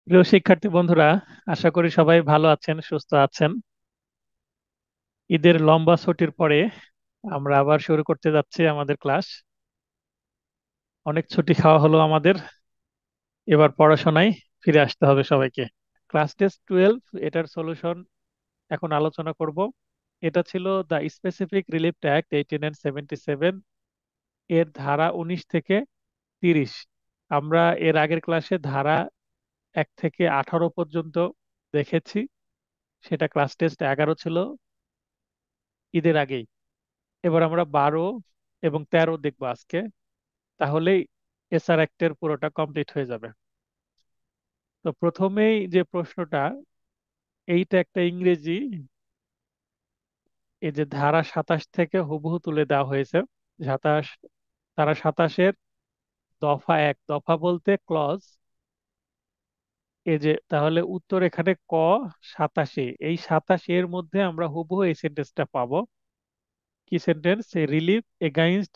প্রিয় শিক্ষার্থী বন্ধুরা, আশা করি সবাই ভালো আছেন, সুস্থ আছেন। ঈদের লম্বা ছুটির পরে আমরা আবার শুরু করতে যাচ্ছি আমাদের ক্লাস। অনেক ছুটি খাওয়া হলো আমাদের। এবার পড়াশোনায় ফিরে আসতে হবে সবাইকে। ক্লাস টেস্ট 12, এটার সলিউশন এখন আলোচনা করব। এটা ছিল দ্য স্পেসিফিক রিলিফ অ্যাক্ট 1877, এর ধারা 19 থেকে 30। আমরা এর আগের ক্লাসে ধারা 1 থেকে 18 পর্যন্ত দেখেছি। সেটা ক্লাস টেস্ট 11 ছিল, ঈদের আগেই। এবার আমরা 12 এবং 13 দেখবো আজকে। তাহলেই এসআর অ্যাক্টের পুরোটা কমপ্লিট হয়ে যাবে। তো প্রথমেই যে প্রশ্নটা, এইটা একটা ইংরেজি। এই যে ধারা 27 থেকে হুবহু তুলে দেওয়া হয়েছে। 27, ধারা 27-এর দফা 1, দফা বলতে ক্লজ। এই যে তাহলে উত্তর এখানে ক 87। এই 87 এর মধ্যে আমরা হুবহু এই সেন্টেন্সটা পাবো। কি sentence? Relief against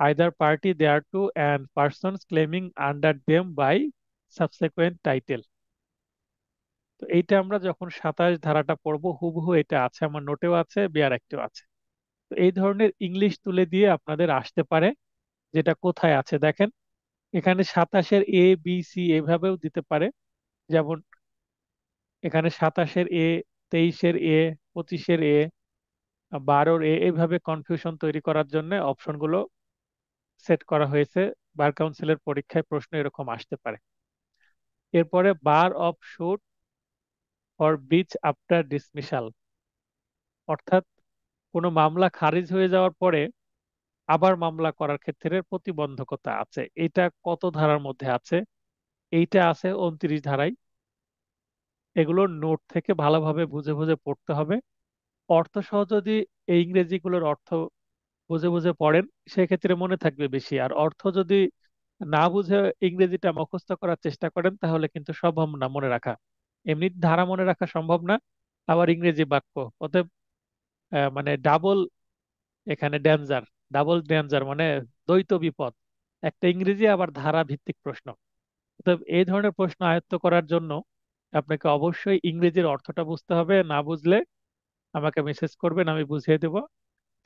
either party thereto and persons claiming under them by subsequent title। তো এইটা আমরা যখন 27 ধারাটা পড়বো, হুবহু এটা আছে, আমার নোটেও আছে, বিয়ার একটিও আছে। তো এই ধরনের ইংলিশ তুলে দিয়ে আপনাদের আসতে পারে যেটা কোথায় আছে দেখেন। এখানে 27-এর এ বি সি এভাবেও দিতে পারে। যেমন এখানে 27-এর এ, 23-এর এ, 25-এর এ, 12-র এ, এইভাবে কনফিউশন তৈরি করার জন্য অপশনগুলো সেট করা হয়েছে। বার কাউন্সিলের পরীক্ষায় প্রশ্ন এরকম আসতে পারে। এরপরে bar of suit for which after dismissal, অর্থাৎ কোনো মামলা খারিজ হয়ে যাওয়ার পরে আবার মামলা করার ক্ষেত্রে প্রতিবন্ধকতা আছে। এটা কত ধারার মধ্যে আছে? এইটা আছে 29 ধারায়। এগুলো নোট থেকে ভালোভাবে বুঝে বুঝে পড়তে হবে। অর্থ সহ যদি এই ইংরেজিগুলোর অর্থ বুঝে বুঝে পড়েন, সেক্ষেত্রে মনে থাকবে বেশি। আর অর্থ যদি না বুঝে ইংরেজিটা মুখস্থ করার চেষ্টা করেন, তাহলে কিন্তু সম্ভব না মনে রাখা। এমনি ধারা মনে রাখা সম্ভব না, আবার ইংরেজি বাক্য। অতএব মানে ডাবল, এখানে ডেঞ্জার, ডাবল ডেঞ্জার মানে দ্বৈত বিপদ। একটা ইংরেজি আবার ধারা ভিত্তিক প্রশ্ন। তো এই ধরনের প্রশ্ন আয়ত্ত করার জন্য আপনাকে অবশ্যই ইংরেজির অর্থটা বুঝতে হবে। না বুঝলে আমাকে মেসেজ করবেন, আমি বুঝিয়ে দেব।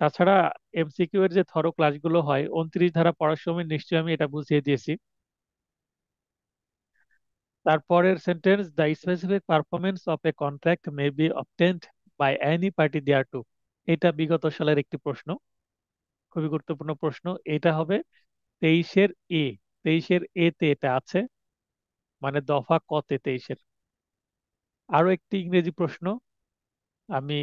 তাছাড়া এমসিকিউ এর যে থরো ক্লাসগুলো হয়, 29 ধারা পড়ার সময় নিশ্চয়ই আমি এটা বুঝিয়ে দিয়েছি। তারপরের sentence, the specific performance of a contract may be obtained by any party thereto. এটা বিগত সালের একটি প্রশ্ন, খুবই গুরুত্বপূর্ণ প্রশ্ন। এটা হবে 23-এর এ। 23-এর এ তে এটা আছে, মানে দফা কতে 23-এর। আরো একটি ইংরেজি প্রশ্ন, আমি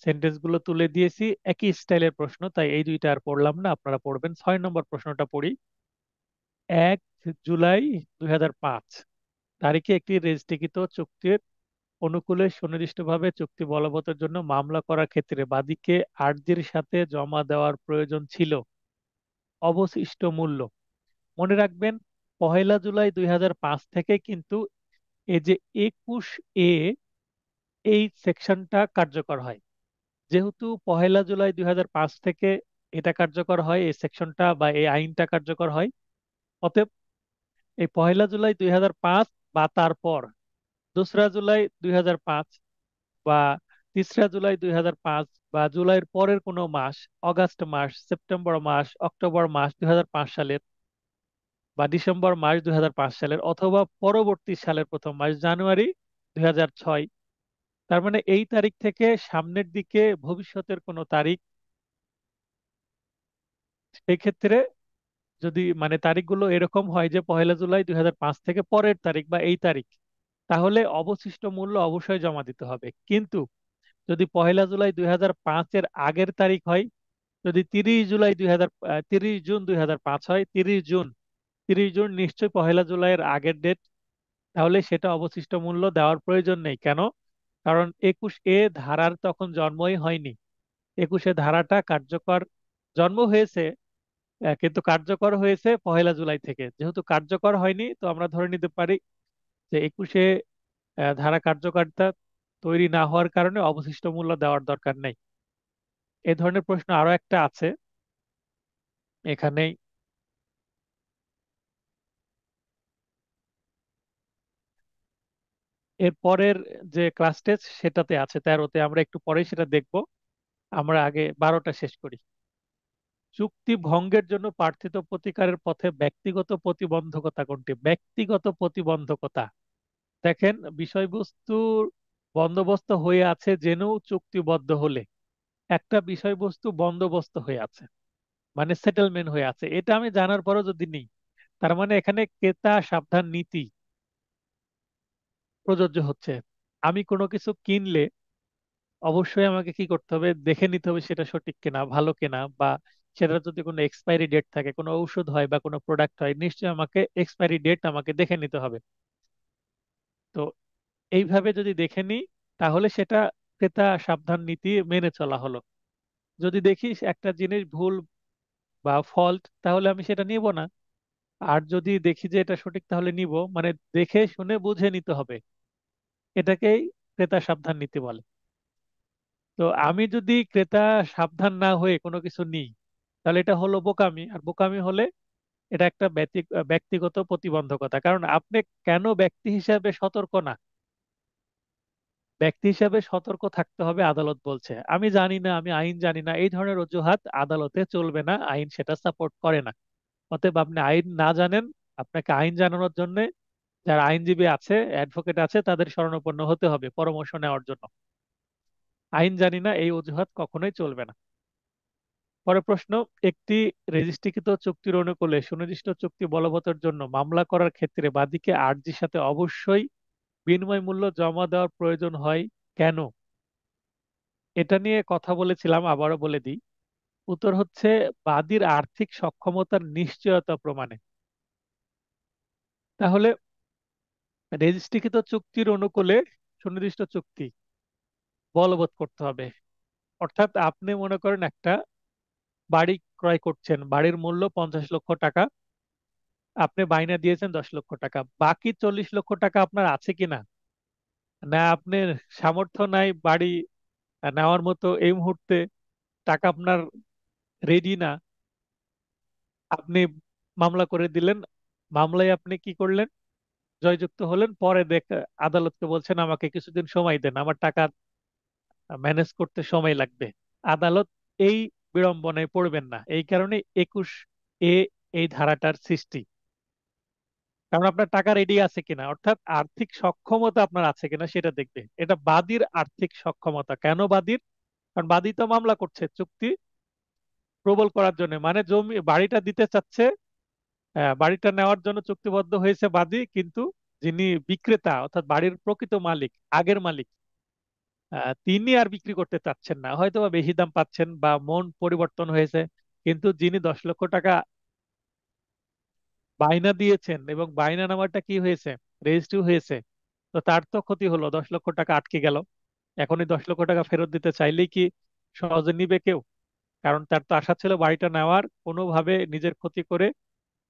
সেন্টেন্স গুলো তুলে দিয়েছি, একই স্টাইলের প্রশ্ন, তাই এই দুইটা আর পড়লাম না, আপনারা পড়বেন। 6 নম্বর প্রশ্নটা পড়ি। 1 জুলাই 2005 তারিখে একটি রেজিস্ট্রিকৃত চুক্তির অনুকূলে সুনির্দিষ্টভাবে চুক্তি বলবতের জন্য মামলা করার ক্ষেত্রে বাদীকে আর্জির সাথে জমা দেওয়ার প্রয়োজন ছিল অবশিষ্ট মূল্য। মনে রাখবেন, 1 জুলাই 2005 থেকে কিন্তু এই যে 21 এ, এই সেকশনটা কার্যকর হয়। যেহেতু 1 জুলাই 2005 থেকে এটা কার্যকর হয়, এই সেকশনটা বা এই আইনটা কার্যকর হয়, অতএব এই 1 জুলাই 2005 বা তারপর 2রা জুলাই 2005 বা 3রা জুলাই 2005 বা জুলাইয়ের পরের কোনো মাস, অগাস্ট মাস, সেপ্টেম্বর মাস, অক্টোবর মাস 2005 সালের, বা ডিসেম্বর মাস 2005 সালের, অথবা পরবর্তী সালের প্রথম মাস জানুয়ারি 2006। তার মানে এই তারিখ থেকে সামনের দিকে ভবিষ্যতের কোনো তারিখ, সেই ক্ষেত্রে যদি মানে তারিখগুলো এরকম হয় যে 1 জুলাই 2005 থেকে পরের তারিখ বা এই তারিখ, তাহলে অবশিষ্ট মূল্য অবশ্যই জমা দিতে হবে। কিন্তু যদি 1 জুলাই 2005-এর আগের তারিখ হয়, যদি 30 জুন 2005 হয়, 30 জুন, 30 জুন নিশ্চয়ই 1 জুলাইয়ের আগের ডেট, তাহলে সেটা অবশিষ্ট মূল্য দেওয়ার প্রয়োজন নেই। কেন? কারণ 21 এ ধারার তখন জন্মই হয়নি। 21-এ ধারাটা কার্যকর, জন্ম হয়েছে, কিন্তু কার্যকর হয়েছে 1 জুলাই থেকে। যেহেতু কার্যকর হয়নি, তো আমরা ধরে নিতে পারি যে 21-এ ধারা কার্যকারিতা তৈরি না হওয়ার কারণে অবশিষ্ট মূল্য দেওয়ার দরকার নেই। এ ধরনের প্রশ্ন আরো একটা আছে এখানেই। এর পরের যে ক্লাস টেস্ট সেটাতে আছে 13-তে, আমরা একটু পরেই সেটা দেখব। আমরা আগে 12টা শেষ করি। চুক্তি ভঙ্গের জন্য প্রার্থিত প্রতিকারের পথে ব্যক্তিগত প্রতিবন্ধকতা কোনটি? ব্যক্তিগত প্রতিবন্ধকতা, দেখেন, বিষয়বস্তুর বন্দোবস্ত হয়ে আছে জেনেও চুক্তিবদ্ধ হলে, একটা বিষয়বস্তু বন্দোবস্ত হয়ে আছে মানে সেটেলমেন্ট হয়ে আছে, এটা আমি জানার পরও যদি নিই, তার মানে এখানে ক্রেতা সাবধান নীতি প্রযোজ্য হচ্ছে। আমি কোনো কিছু কিনলে অবশ্যই আমাকে কি করতে হবে, দেখে নিতে হবে সেটা সঠিক কিনা, ভালো কিনা, বা সেটা যদি কোনো এক্সপায়ারি ডেট থাকে, কোনো ঔষধ হয় বা কোনো প্রোডাক্ট হয়, নিশ্চয়ই আমাকে এক্সপায়ারি ডেট আমাকে দেখে নিতে হবে। তো এইভাবে যদি দেখে নিই, তাহলে সেটা ক্রেতা সাবধান নীতি মেনে চলা হলো। যদি দেখি একটা জিনিস ভুল বা ফল্ট, তাহলে আমি সেটা নিব না। আর যদি দেখি যে এটা সঠিক, তাহলে নিব। মানে দেখে শুনে বুঝে নিতে হবে, এটাকেই ক্রেতা সাবধান নীতি বলে। তো আমি যদি ক্রেতা সাবধান না হয়ে কোনো কিছু নিই, তাহলে এটা হলো বোকামি। আর বোকামি হলে এটা একটা ব্যক্তিগত প্রতিবন্ধকতা। কারণ আপনি কেন ব্যক্তি হিসাবে সতর্ক না, ব্যক্তি হিসাবে সতর্ক থাকতে হবে, আদালত বলছে। আমি জানি না, আমি আইন জানি না, এই ধরনের অজুহাত আদালতে চলবে না, আইন সেটা সাপোর্ট করে না। অতএব আপনি আইন না জানেন, আপনাকে আইন জানানোর জন্য যারা আইনজীবী আছে, অ্যাডভোকেট আছে, তাদের শরণাপন্ন হতে হবে পরামর্শ নেওয়ার জন্য। আইন জানি না এই অজুহাত কখনোই চলবে না। পরের প্রশ্ন, একটি রেজিস্ট্রিকৃত চুক্তির অনুকূলে সুনির্দিষ্ট চুক্তি বলবতের জন্য মামলা করার ক্ষেত্রে বাদীকে আর্জির সাথে অবশ্যই বিনিময় মূল্য জমা দেওয়ার প্রয়োজন হয় কেন? এটা নিয়ে কথা বলেছিলাম, আবারও বলে দিই। উত্তর হচ্ছে বাদীর আর্থিক সক্ষমতার নিশ্চয়তা প্রমাণে। তাহলে রেজিস্ট্রিকৃত চুক্তির অনুকূলে সুনির্দিষ্ট চুক্তি বলবৎ করতে হবে। অর্থাৎ আপনি মনে করেন একটা বাড়ি ক্রয় করছেন, বাড়ির মূল্য 50 লক্ষ টাকা, আপনি বাইনা দিয়েছেন 10 লক্ষ টাকা, বাকি 40 লক্ষ টাকা আপনার আছে কিনা, না আপনার সামর্থ্য নাই বাড়ি নেওয়ার মতো এই মুহূর্তে, টাকা আপনার রেডি না, আপনি মামলা করে দিলেন। মামলায় আপনি কি করলেন, জয়যুক্ত হলেন। পরে আদালতকে বলছেন আমাকে কিছুদিন সময় দেন, আমার টাকা ম্যানেজ করতে সময় লাগবে। আদালত এই বিড়ম্বনায় পড়বেন না, এই কারণে 21 এ এই ধারাটার সৃষ্টি। কারণ আপনার টাকা রেডি আছে কিনা, অর্থাৎ আর্থিক সক্ষমতা আপনার আছে কিনা সেটা দেখবে। এটা বাদীর আর্থিক সক্ষমতা। কেন বাদীর? কারণ বাদী তো মামলা করছে চুক্তি প্রবল করার জন্য, মানে জমি বাড়িটা দিতে চাচ্ছে, বাড়িটা নেওয়ার জন্য চুক্তিবদ্ধ হয়েছে বাদী, কিন্তু যিনি বিক্রেতা অর্থাৎ বাড়ির প্রকৃত মালিক, আগের মালিক, তিনি আর বিক্রি করতে চাচ্ছেন না, হয়তো বা বেশি দাম পাচ্ছেন বা মন পরিবর্তন হয়েছে। কিন্তু যিনি 10 লক্ষ টাকা বায়না দিয়েছেন, এবং বায়না নামাটা কি হয়েছে, রেজিস্ট্রি হয়েছে, তো তার তো ক্ষতি হলো, 10 লক্ষ টাকা আটকে গেল। এখন এই 10 লক্ষ টাকা ফেরত দিতে চাইলেই কি সহজে নিবে কেউ? কারণ তার তো আশা ছিল বাড়িটা নেওয়ার, কোনোভাবে নিজের ক্ষতি করে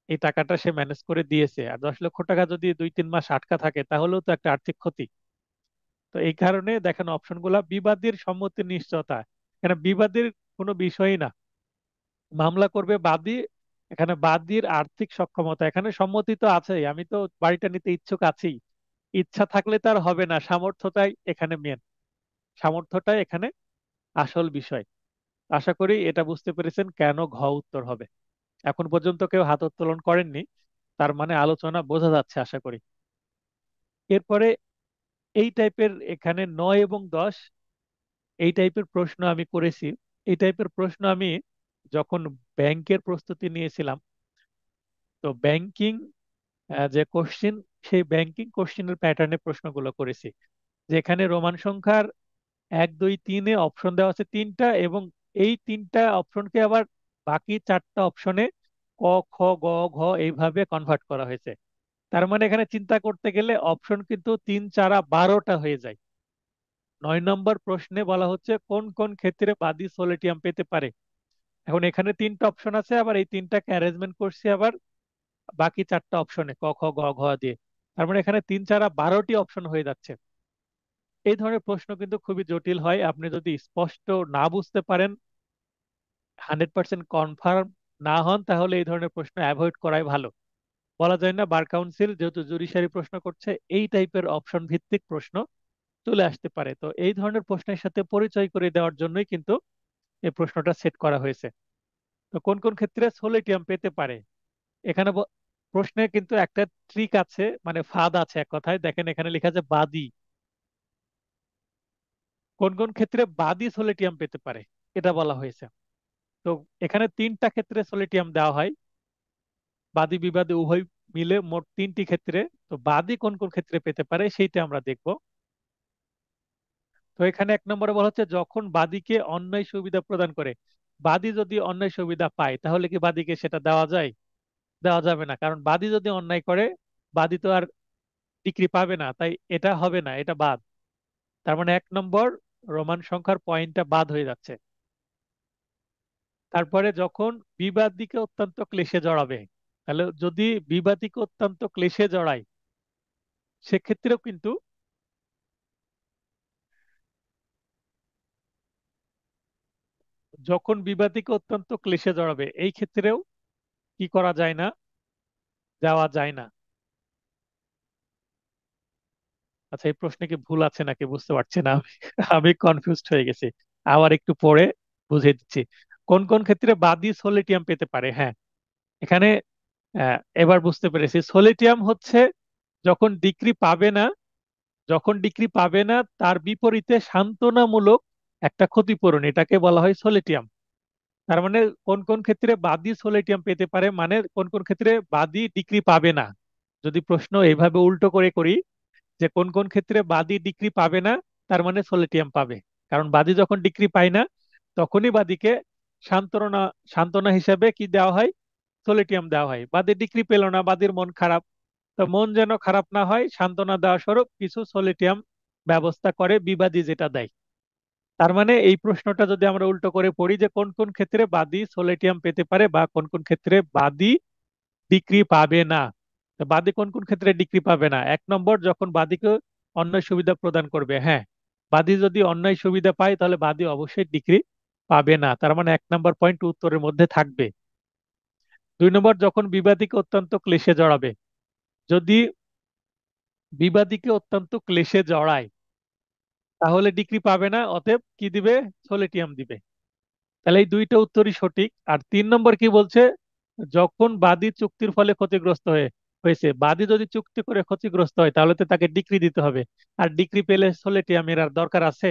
এই টাকাটা সে ম্যানেজ করে দিয়েছে। আর 10 লক্ষ টাকা যদি 2-3 মাস আটকা থাকে, তাহলেও তো একটা আর্থিক ক্ষতি। তো এই কারণে দেখেন অপশনগুলা, বিবাদীর সম্মতির নিশ্চয়তা, এখানে বিবাদীর কোনো বিষয়ই না, মামলা করবে বাদী। এখানে বাদীর আর্থিক সক্ষমতা, এখানে সম্মতি তো আছেই, আমি তো বাড়িটা নিতে ইচ্ছুক আছি, ইচ্ছা থাকলে তার হবে না, সামর্থ্যটাই এখানে মেন, সামর্থ্যটাই এখানে আসল বিষয়। আশা করি এটা বুঝতে পেরেছেন কেন ঘ উত্তর হবে। এখন পর্যন্ত কেউ হাত উত্তোলন করেননি, তার মানে আলোচনা বোঝা যাচ্ছে আশা করি। এরপরে এই টাইপের এখানে 9 এবং 10, এই টাইপের প্রশ্ন আমি করেছি। এই টাইপের প্রশ্ন আমি যখন ব্যাংকের প্রস্তুতি নিয়েছিলাম, তো ব্যাংকিং যে কোশ্চিন, সেই ব্যাংকিং কোশ্চিনের প্যাটার্নে প্রশ্নগুলো করেছি। যেখানে রোমান সংখ্যার 1, 2, 3-এ অপশন দেওয়া আছে 3টা, এবং এই 3টা অপশনকে আবার বাকি 4টা অপশনে ক, খ, গ, ঘ এইভাবে কনভার্ট করা হয়েছে। তার মানে এখানে চিন্তা করতে গেলে অপশন কিন্তু 3, 4, 12টা হয়ে যায়। 9 নম্বর প্রশ্নে বলা হচ্ছে কোন কোন ক্ষেত্রে বাদী সোলেটিয়াম পেতে পারে। এখন এখানে 3টা অপশন আছে, আবার এই 3টাকে অ্যারেঞ্জমেন্ট করছি আবার বাকি 4টা অপশনে ক, খ, গ, ঘ দিয়ে। তার মানে এখানে 3, 4, 12টি অপশন হয়ে যাচ্ছে। এই ধরনের প্রশ্ন কিন্তু খুবই জটিল হয়, আপনি যদি স্পষ্ট না বুঝতে পারেন, 100% কনফার্ম না হন, তাহলে এই ধরনের প্রশ্ন অ্যাভয়েড করাই ভালো। বলা যায় না বার কাউন্সিল যেহেতু জুডিশিয়ারি প্রশ্ন করছে, এই টাইপের অপশন ভিত্তিক প্রশ্ন চলে আসতে পারে। তো এই ধরনের প্রশ্নের সাথে পরিচয় করে দেওয়ার জন্যই কিন্তু এই প্রশ্নটা সেট করা হয়েছে। তো কোন কোন ক্ষেত্রে সোলেটিয়াম পেতে পারে, এখানে প্রশ্নে কিন্তু একটা ট্রিক আছে, মানে ফাঁদ আছে এক কথায়। দেখেন এখানে লেখা আছে বাদী, কোন কোন ক্ষেত্রে বাদী সোলেটিয়াম পেতে পারে এটা বলা হয়েছে। তো এখানে তিনটা ক্ষেত্রে সোলেটিয়াম দেওয়া হয়, বাদী বিবাদী উভয় মিলে মোট তিনটি ক্ষেত্রে। তো বাদী কোন কোন ক্ষেত্রে পেতে পারে সেইটা আমরা দেখব। তো এখানে এক নম্বরে বলা হচ্ছে যখন বাদীকে অন্যায় সুবিধা প্রদান করে। বাদী যদি অন্যায় সুবিধা পায় তাহলে কি বাদীকে সেটা দেওয়া যায়? দেওয়া যাবে না, কারণ বাদী যদি অন্যায় করে বাদী তো আর ডিগ্রি পাবে না, তাই এটা হবে না, এটা বাদ। তার মানে এক নম্বর রোমান সংখ্যার পয়েন্টটা বাদ হয়ে যাচ্ছে। তারপরে যখন বিবাদীকে অত্যন্ত ক্লেশে জড়াবে, তাহলে যদি বিবাদীকে অত্যন্ত ক্লেশে জড়ায় সেক্ষেত্রেও কিন্তু, যখন বিবাদীকে অত্যন্ত ক্লেশে জড়াবে এই ক্ষেত্রেও কি করা যায় না, যাওয়া যায় না। আচ্ছা, এই প্রশ্নে কি ভুল আছে নাকি বুঝতে পারছি না আমি। আমি কনফিউজড হয়ে গেছি, আবার একটু পরে বুঝিয়ে দিচ্ছি। কোন কোন ক্ষেত্রে বাদী সোলেটিয়াম পেতে পারে, হ্যাঁ এখানে এবার বুঝতে পেরেছি। সোলেটিয়াম হচ্ছে যখন ডিগ্রি পাবে না, যখন ডিগ্রি পাবে না তার বিপরীতে সান্ত্বনামূলক একটা ক্ষতিপূরণ, এটাকে বলা হয় সোলেটিয়াম। তার মানে কোন কোন ক্ষেত্রে বাদী সোলেটিয়াম পেতে পারে, মানে কোন কোন ক্ষেত্রে বাদী ডিগ্রি পাবে না। যদি প্রশ্ন এইভাবে উল্টো করে করি যে কোন কোন ক্ষেত্রে বাদী ডিগ্রি পাবে না, তার মানে সোলেটিয়াম পাবে। কারণ বাদী যখন ডিগ্রি পায় না তখনই বাদীকে সান্ত্বনা সান্ত্বনা হিসাবে কি দেওয়া হয়, সোলেটিয়াম দেওয়া হয়। বাদী ডিগ্রি পেল না, বাদীর মন খারাপ, তো মন যেন খারাপ না হয় সান্ত্বনা দেওয়া স্বরূপ কিছু সোলেটিয়াম ব্যবস্থা করে বিবাদী যেটা দেয়। তার মানে এই প্রশ্নটা যদি আমরা উল্টো করে পড়ি যে কোন কোন ক্ষেত্রে বাদী সোলেটিয়াম পেতে পারে বা কোন কোন ক্ষেত্রে বাদী ডিগ্রি পাবে না। তো বাদী কোন কোন ক্ষেত্রে ডিগ্রি পাবে না, এক নম্বর যখন বাদীকে অন্যায় সুবিধা প্রদান করবে, হ্যাঁ বাদী যদি অন্যায় সুবিধা পায় তাহলে বাদী অবশ্যই ডিগ্রি পাবে না, তার মানে এক নম্বর পয়েন্ট উত্তরের মধ্যে থাকবে। দুই নম্বর যখন বিবাদীকে অত্যন্ত ক্লেশে জড়াবে, যদি বিবাদীকে অত্যন্ত ক্লেশে জড়ায় তাহলে ডিগ্রি পাবে না, অতএব কি দিবে, সোলেটিয়াম দিবে। তাহলে এই দুইটা উত্তরই সঠিক। আর তিন নম্বর কি বলছে, যখন বাদী চুক্তির ফলে ক্ষতিগ্রস্ত হয়েছে, বাদী যদি চুক্তি করে ক্ষতিগ্রস্ত হয় তাহলে তো তাকে ডিক্রি দিতে হবে। আর ডিক্রি পেলে সোলেটিয়ামের আর দরকার আছে?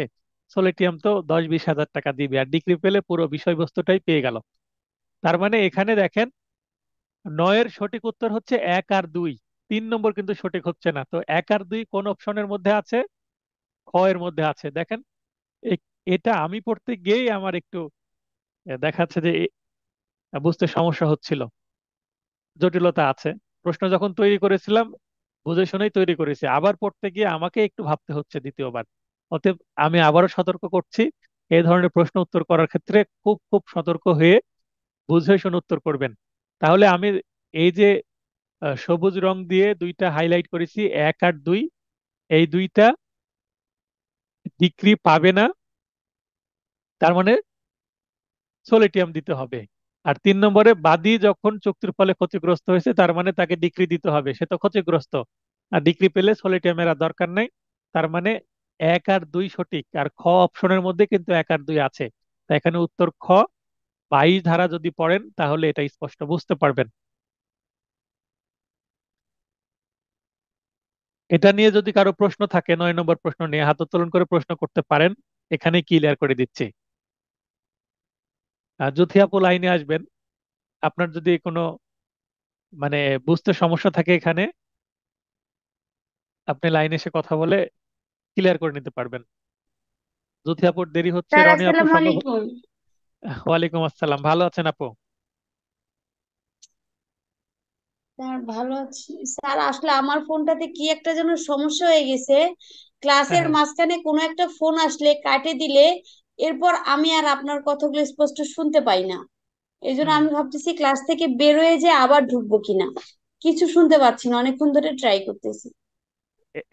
সোলেটিয়াম তো 10-20 হাজার টাকা দিবে, আর ডিক্রি পেলে পুরো বিষয়বস্তুটাই পেয়ে গেল। তার মানে এখানে দেখেন নয়ের সঠিক উত্তর হচ্ছে এক আর দুই, তিন নম্বর কিন্তু সঠিক হচ্ছে না। তো এক আর দুই কোন অপশনের মধ্যে আছে, খ এর মধ্যে আছে। দেখেন এ- এটা আমি পড়তে গিয়েই আমার একটু দেখাচ্ছে যে বুঝতে সমস্যা হচ্ছিল, জটিলতা আছে। প্রশ্ন যখন তৈরি করেছিলাম বুঝে শুনেই তৈরি করেছি, আবার পড়তে গিয়ে আমাকে একটু ভাবতে হচ্ছে দ্বিতীয়বার। অতএব আমি আবারও সতর্ক করছি, এই ধরনের প্রশ্ন উত্তর করার ক্ষেত্রে খুব খুব সতর্ক হয়ে বুঝে শুনে উত্তর করবেন। তাহলে আমি এই যে সবুজ রং দিয়ে দুইটা হাইলাইট করেছি, এক আর দুই, এই দুইটা ডিগ্রি পাবে না, তার মানে সোলেটিয়াম দিতে হবে। আর তিন নম্বরে বাদী যখন চুক্তির ফলে ক্ষতিগ্রস্ত হয়েছে তার মানে তাকে ডিক্রি দিতে হবে, সে তো ক্ষতিগ্রস্ত, আর ডিক্রি পেলে সোলেটিয়ামের আর দরকার নাই। তার মানে এক আর দুই সঠিক, আর খ অপশনের মধ্যে কিন্তু এক আর দুই আছে। তা এখানে উত্তর খ। 22 ধারা যদি পড়েন তাহলে এটা স্পষ্ট বুঝতে পারবেন। এটা নিয়ে যদি কারো প্রশ্ন থাকে, 9 নম্বর প্রশ্ন নিয়ে হাত উত্তোলন করে প্রশ্ন করতে পারেন, এখানে ক্লিয়ার করে দিচ্ছি। আর যুথি আপু লাইনে আসবেন, আপনার যদি কোনো মানে বুঝতে সমস্যা থাকে এখানে আপনি লাইনে এসে কথা বলে ক্লিয়ার করে নিতে পারবেন। যুথি আপুর দেরি হচ্ছে, স্যার রনি আপু আসসালামু সম্ভব। আলাইকুম। ওয়ালাইকুম আসসালাম, ভালো আছেন আপু? স্যার ভালো আছি স্যার, আসলে আমার ফোনটাতে কি একটা যেন সমস্যা হয়ে গেছে। হ্যাঁ ক্লাসের হ্যাঁ। মাঝখানে কোনো একটা ফোন আসলে কাটে দিলে এরপর আমি আর আপনার কথাগুলো স্পষ্ট শুনতে পাই না। এই জন্য হুম। আমি ভাবতেছি ক্লাস থেকে বের হয়ে যে আবার ঢুকবো কিনা, কিছু শুনতে পাচ্ছি না, অনেকক্ষণ ধরে ট্রাই করতেছি।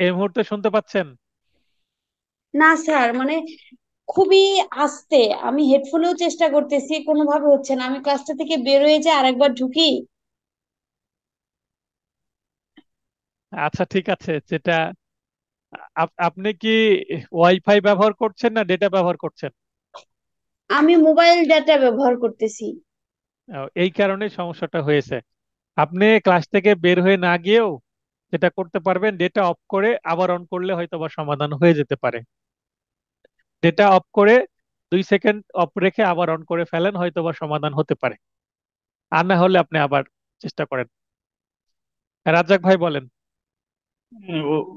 এই মুহূর্তে শুনতে পাচ্ছেন? না স্যার, মানে খুবই আস্তে। আমি হেডফোনেও চেষ্টা করতেছি, কোনোভাবে হচ্ছে না। আমি ক্লাসটা থেকে বের হয়ে যে আরেকবার ঢুকি। আচ্ছা ঠিক আছে, যেটা আপনি কি ওয়াইফাই ব্যবহার করছেন না ডেটা ব্যবহার করছেন? আমি মোবাইল ডাটা ব্যবহার করতেছি। এই কারণে সমস্যাটা হয়েছে। আপনি ক্লাস থেকে বের হয়ে না গিয়েও যেটা করতে পারবেন, ডেটা অফ করে আবার অন করলে হয়তো বা সমাধান হয়ে যেতে পারে। ডেটা অফ করে 2 সেকেন্ড অফ রেখে আবার অন করে ফেলেন, হয়তো বা সমাধান হতে পারে। আর না হলে আপনি আবার চেষ্টা করেন। রাজ্জাক ভাই বলেন। ও-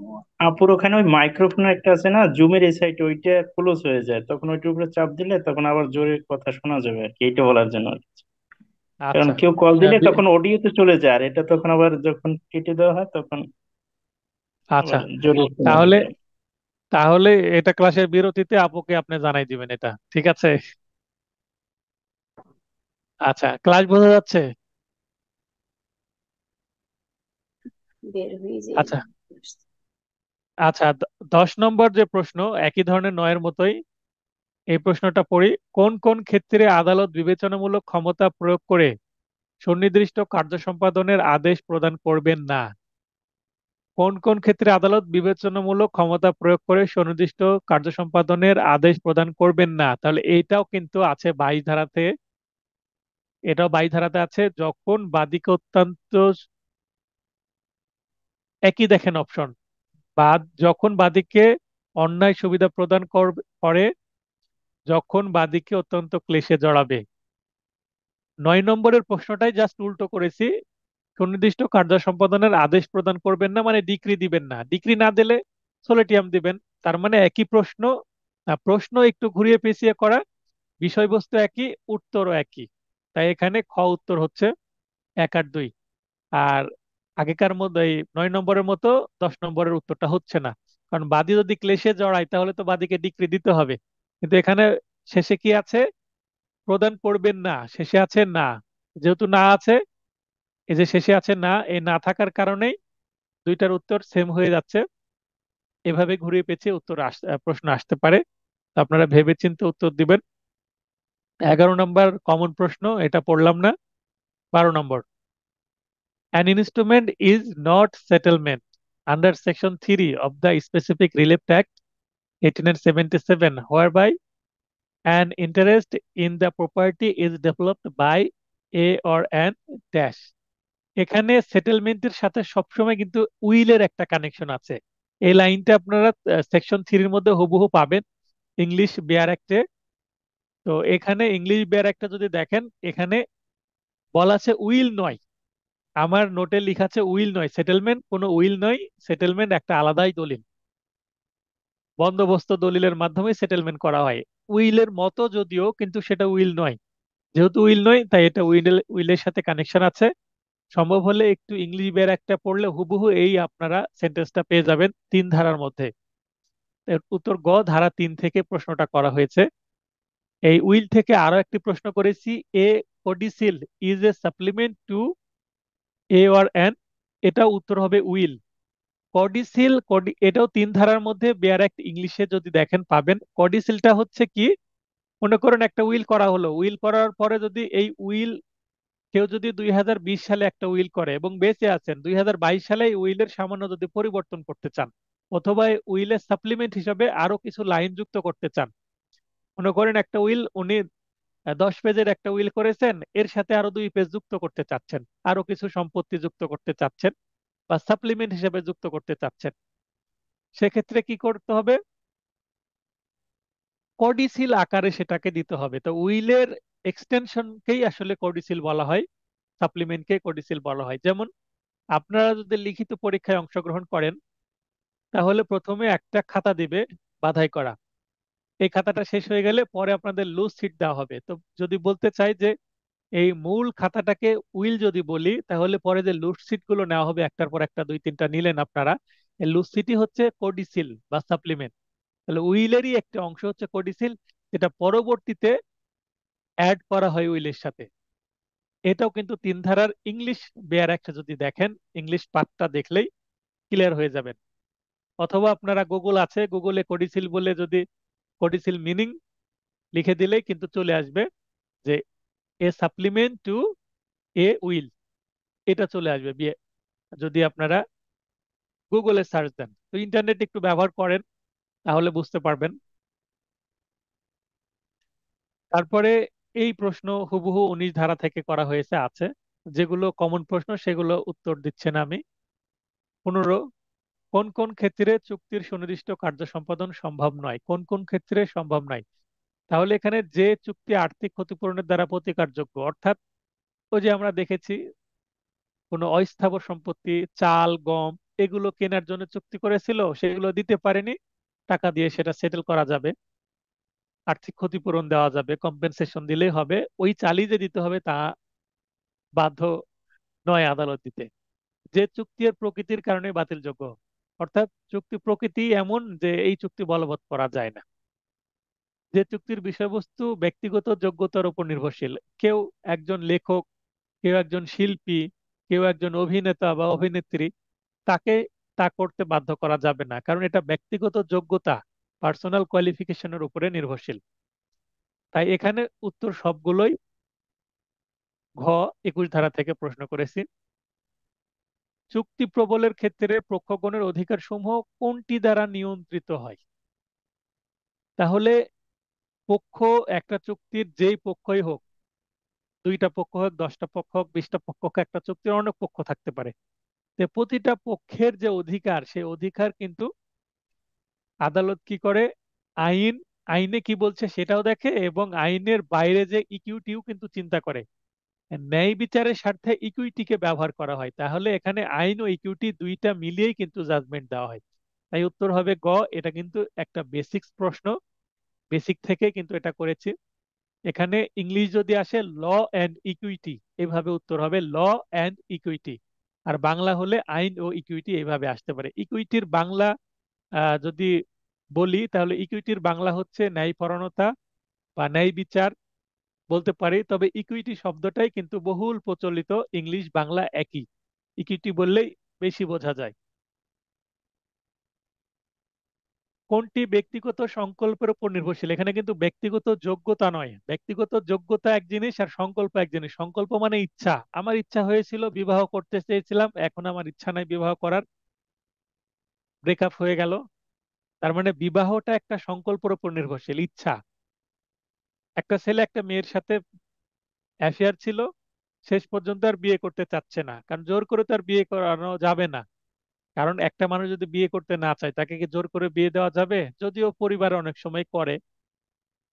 আপুর ওখানে ওই মাইক্রোফোন একটা আছে না, জুমের এই সাইড, ওইটা ক্লোজ হয়ে যায়, তখন ওইটার উপরে চাপ দিলে তখন আবার জোরে কথা শোনা যাবে আর কি, এইটা বলার জন্য আর কি। কারণ আচ্ছা। কেউ কল আহ, দিলে বি- তখন অডিওতে চলে যায়, আর এটা তখন আবার যখন কেটে দেওয়া হয় তখন আচ্ছা, আবার জোরে শোনা তাহলে যাবে। তাহলে এটা ক্লাসের বিরতিতে আপুকে আপনি জানাই দিবেন, এটা ঠিক আছে? আচ্ছা, ক্লাস বোঝা যাচ্ছে? বের হয়ে যাই। আচ্ছা। আচ্ছা, 10 নম্বর যে প্রশ্ন, একই ধরনের নয়ের মতোই। এই প্রশ্নটা পড়ি। কোন কোন ক্ষেত্রে আদালত বিবেচনামূলক ক্ষমতা প্রয়োগ করে সুনির্দিষ্ট কার্য সম্পাদনের আদেশ প্রদান করবেন না? কোন কোন ক্ষেত্রে আদালত বিবেচনামূলক ক্ষমতা প্রয়োগ করে সুনির্দিষ্ট কার্য সম্পাদনের আদেশ প্রদান করবেন না? তাহলে এইটাও কিন্তু আছে 22 ধারাতে। এটাও 22 ধারাতে আছে। যখন বাদীকে অত্যন্ত, একই দেখেন অপশন, বা যখন বাদীকে অন্যায় সুবিধা প্রদান করে, যখন বাদীকে অত্যন্ত ক্লেশে জড়াবে। 9 নম্বরের প্রশ্নটাই জাস্ট উল্টো করেছি। সুনির্দিষ্ট কার্য সম্পাদনের আদেশ প্রদান করবেন না মানে ডিক্রি দিবেন না, ডিক্রি না দিলে সোলেটিয়াম দিবেন। তার মানে একই প্রশ্ন, প্রশ্ন একটু ঘুরিয়ে পেঁচিয়ে করা, বিষয়বস্তু একই, উত্তরও একই। তাই এখানে খ উত্তর হচ্ছে 1 আর 2। আর আগেকার মধ্যে এই 9 নম্বরের মতো 10 নম্বরের উত্তরটা হচ্ছে না। কারণ বাদী যদি ক্লেশে জড়ায় তাহলে তো বাদীকে ডিক্রি দিতে হবে। কিন্তু এখানে শেষে কি আছে? প্রদান করবেন না, শেষে আছে না। যেহেতু না আছে, এই যে শেষে আছে না, এই না থাকার কারণেই দুইটার উত্তর সেম হয়ে যাচ্ছে। এভাবে ঘুরিয়ে পেঁচিয়ে প্রশ্ন আসতে পারে। তো আপনারা ভেবেচিন্তে উত্তর দিবেন। 11 নম্বর কমন প্রশ্ন, এটা পড়লাম না। 12 নম্বর, an instrument is not settlement under section 3 of the specific relief act 1877 whereby an interest in the property is developed by a or an dash। এখানে সেটেলমেন্টের সাথে সবসময় কিন্তু উইলের একটা কানেকশন আছে। এই লাইনটা আপনারা সেকশন 3-এর মধ্যে হুবহু পাবেন ইংলিশ বেয়ার অ্যাক্টে। তো এখানে ইংলিশ বেয়ার অ্যাক্টে যদি দেখেন, এখানে বলা আছে উইল নয়। আমার নোটে লেখা আছে উইল নয়, সেটেলমেন্ট কোনো উইল নয়। সেটেলমেন্ট একটা আলাদাই দলিল, বন্দোবস্ত দলিলের মাধ্যমে সেটেলমেন্ট করা হয়। উইলের মতো যদিও, কিন্তু সেটা উইল নয়। যেহেতু উইল নয় তাই এটা উইলের সাথে কানেকশন আছে। সম্ভব হলে একটু ইংলিশ বের একটা পড়লে হুবহু এই আপনারা সেন্টেন্সটা পেয়ে যাবেন 3 ধারার মধ্যে। এর উত্তর গ, ধারা 3 থেকে প্রশ্নটা করা হয়েছে। এই উইল থেকে আরো একটি প্রশ্ন করেছি। A codicil is a supplement to a or an, এটা উত্তর হবে উইল। কডিসিল, এটাও 3 ধারার মধ্যে, বেয়ার অ্যাক্ট ইংলিশে যদি দেখেন পাবেন। কডিসিলটা হচ্ছে কি, মনে করেন একটা উইল করা হলো, উইল করার পরে যদি এই উইল, কেউ যদি 2020 সালে একটা উইল করে এবং বেঁচে আছেন 2022 সালে, এই উইলের সামান্য যদি পরিবর্তন করতে চান, অথবা এই উইলের সাপ্লিমেন্ট হিসাবে আরো কিছু লাইন যুক্ত করতে চান। মনে করেন একটা উইল উনি 10 পেজের একটা উইল করেছেন, এর সাথে আরো 2 পেজ যুক্ত করতে চাচ্ছেন, আরো কিছু সম্পত্তি যুক্ত করতে চাচ্ছেন, বা সাপ্লিমেন্ট হিসেবে যুক্ত করতে চাচ্ছেন, সেক্ষেত্রে কি করতে হবে? কডিসিল আকারে সেটাকে দিতে হবে। তো উইলের এক্সটেনশনকেই আসলে কডিসিল বলা হয়, সাপ্লিমেন্টকে কডিসিল বলা হয়। যেমন আপনারা যদি লিখিত পরীক্ষায় অংশগ্রহণ করেন, তাহলে প্রথমে একটা খাতা দিবে বাছাই করা। এই খাতাটা শেষ হয়ে গেলে পরে আপনাদের লুজ সিট দেওয়া হবে। তো যদি বলতে চাই যে এই মূল খাতাটাকে উইল যদি বলি, তাহলে পরে যে লুজ সিট গুলো নেওয়া হবে একটার পর একটা, 2-3টা নিলেন আপনারা, এই লুজ সিটই হচ্ছে কোডিসিল বা সাপ্লিমেন্ট। তাহলে উইলেরই একটা অংশ হচ্ছে কোডিসিল, যেটা পরবর্তীতে অ্যাড করা হয় উইলের সাথে। এটাও কিন্তু 3 ধারার ইংলিশ বেয়ার একটা যদি দেখেন, ইংলিশ পার্টটা দেখলেই ক্লিয়ার হয়ে যাবেন। অথবা আপনারা গুগল আছে, গুগলে কোডিসিল বলে যদি কোডিসিল মিনিং লিখে দিলেই কিন্তু চলে আসবে যে এ সাপ্লিমেন্ট টু এ উইল, এটা চলে আসবে। যদি আপনারা গুগলে সার্চ দেন, তো ইন্টারনেট একটু ব্যবহার করেন, তাহলে বুঝতে পারবেন। তারপরে এই প্রশ্ন হুবহু 19 ধারা থেকে করা হয়েছে আছে, যেগুলো কমন প্রশ্ন সেগুলো উত্তর দিচ্ছেন আমি। 15, কোন কোন ক্ষেত্রে চুক্তির সুনির্দিষ্ট কার্য সম্পাদন সম্ভব নয়? কোন কোন ক্ষেত্রে সম্ভব নয়? তাহলে এখানে যে চুক্তি আর্থিক ক্ষতিপূরণের দ্বারা প্রতিকারযোগ্য, অর্থাৎ ওই যে আমরা দেখেছি কোনো অস্থাবর সম্পত্তি, চাল, গম, এগুলো কেনার জন্য চুক্তি করেছিল, সেগুলো দিতে পারেনি, টাকা দিয়ে সেটা সেটেল করা যাবে, আর্থিক ক্ষতিপূরণ দেওয়া যাবে, কম্পেনসেশন দিলেই হবে। ওই চালই যে দিতে হবে তা বাধ্য নয় আদালত দিতে। যে চুক্তি এর প্রকৃতির কারণে বাতিলযোগ্য, অর্থাৎ চুক্তি প্রকৃতি এমন যে এই চুক্তি বলবৎ করা যায় না। যে চুক্তির বিষয়বস্তু ব্যক্তিগত যোগ্যতার উপর নির্ভরশীল, কেউ একজন লেখক, কেউ একজন শিল্পী, কেউ একজন অভিনেতা বা অভিনেত্রী, তাকে তা করতে বাধ্য করা যাবে না, কারণ এটা ব্যক্তিগত যোগ্যতা, পার্সোনাল কোয়ালিফিকেশনের উপরে নির্ভরশীল। তাই এখানে উত্তর সবগুলোই ঘ, 21 ধারা থেকে প্রশ্ন করেছি। চুক্তি প্রবলের ক্ষেত্রে পক্ষগণের অধিকারসমূহ কোনটি দ্বারা নিয়ন্ত্রিত হয়? তাহলে পক্ষ, একটা চুক্তির যেই পক্ষই হোক, 2টা পক্ষ হোক, 10টা পক্ষ হোক, 20টা পক্ষ হোক, একটা চুক্তির অনেক পক্ষ থাকতে পারে, তো প্রতিটা পক্ষের যে অধিকার, সেই অধিকার কিন্তু আদালত কি করে, আইন, আইনে কি বলছে সেটাও দেখে, এবং আইনের বাইরে যে ইকুইটিও কিন্তু চিন্তা করে। ন্যায় বিচারের স্বার্থে ইকুইটিকে ব্যবহার করা হয়, তাহলে এখানে আইন ও ইকুইটি দুইটা মিলিয়েই কিন্তু জাজমেন্ট দেওয়া হয়। তাই উত্তর হবে গ। এটা কিন্তু একটা বেসিক্স প্রশ্ন, বেসিক থেকে কিন্তু এটা করেছি। এখানে ইংলিশ যদি আসে ল অ্যান্ড ইকুইটি, এভাবে উত্তর হবে ল অ্যান্ড ইকুইটি। আর বাংলা হলে আইন ও ইকুইটি, এইভাবে আসতে পারে। ইকুইটির বাংলা যদি বলি, তাহলে ইকুইটির বাংলা হচ্ছে ন্যায়পরায়ণতা বা ন্যায় বিচার বলতে পারি, তবে ইকুইটি শব্দটাই কিন্তু বহুল প্রচলিত, ইংলিশ বাংলা একই, ইকুইটি বললেই বেশি বোঝা যায়। কোনটি ব্যক্তিগত সংকল্পের উপর নির্ভরশীল? এখানে কিন্তু ব্যক্তিগত যোগ্যতা নয়, ব্যক্তিগত যোগ্যতা এক জিনিস আর সংকল্প এক জিনিস। সংকল্প মানে ইচ্ছা, আমার ইচ্ছা হয়েছিল, বিবাহ করতে চেয়েছিলাম, এখন আমার ইচ্ছা নাই বিবাহ করার, ব্রেকআপ হয়ে গেল। তার মানে বিবাহটা একটা সংকল্পের উপর নির্ভরশীল, ইচ্ছা। একটা ছেলে একটা মেয়ের সাথে অ্যাফেয়ার ছিল, শেষ পর্যন্ত আর বিয়ে করতে চাচ্ছে না, কারণ জোর করে তো আর বিয়ে করানো যাবে না। কারণ একটা মানুষ যদি বিয়ে করতে না চায়, তাকে কি জোর করে বিয়ে দেওয়া যাবে? যদিও পরিবার অনেক সময় করে,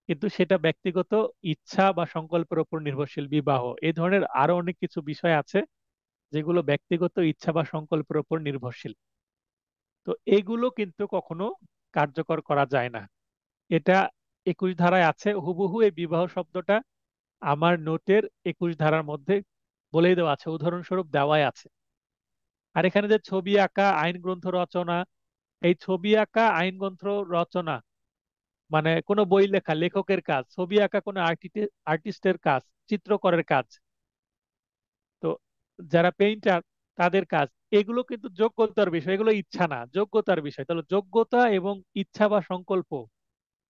কিন্তু সেটা ব্যক্তিগত ইচ্ছা বা সংকল্পের উপর নির্ভরশীল বিবাহ। এই ধরনের আরো অনেক কিছু বিষয় আছে যেগুলো ব্যক্তিগত ইচ্ছা বা সংকল্পের উপর নির্ভরশীল। তো এগুলো কিন্তু কখনো কার্যকর করা যায় না। এটা 21 ধারায় আছে হুবহু, এই বিবাহ শব্দটা আমার নোটের 21 ধারার মধ্যে বলেই দেওয়া আছে, উদাহরণস্বরূপ দেওয়াই আছে। আর এখানে যে ছবি আঁকা, আইন গ্রন্থ রচনা, এই ছবি আঁকা, আইন গ্রন্থ রচনা মানে কোনো বই লেখা লেখকের কাজ, ছবি আঁকা কোনো আর্টিস্টের কাজ, চিত্রকরের কাজ, তো যারা পেইন্টার তাদের কাজ, এগুলো কিন্তু যোগ্যতার বিষয়, এগুলো ইচ্ছা না, যোগ্যতার বিষয়। তাহলে যোগ্যতা এবং ইচ্ছা বা সংকল্প,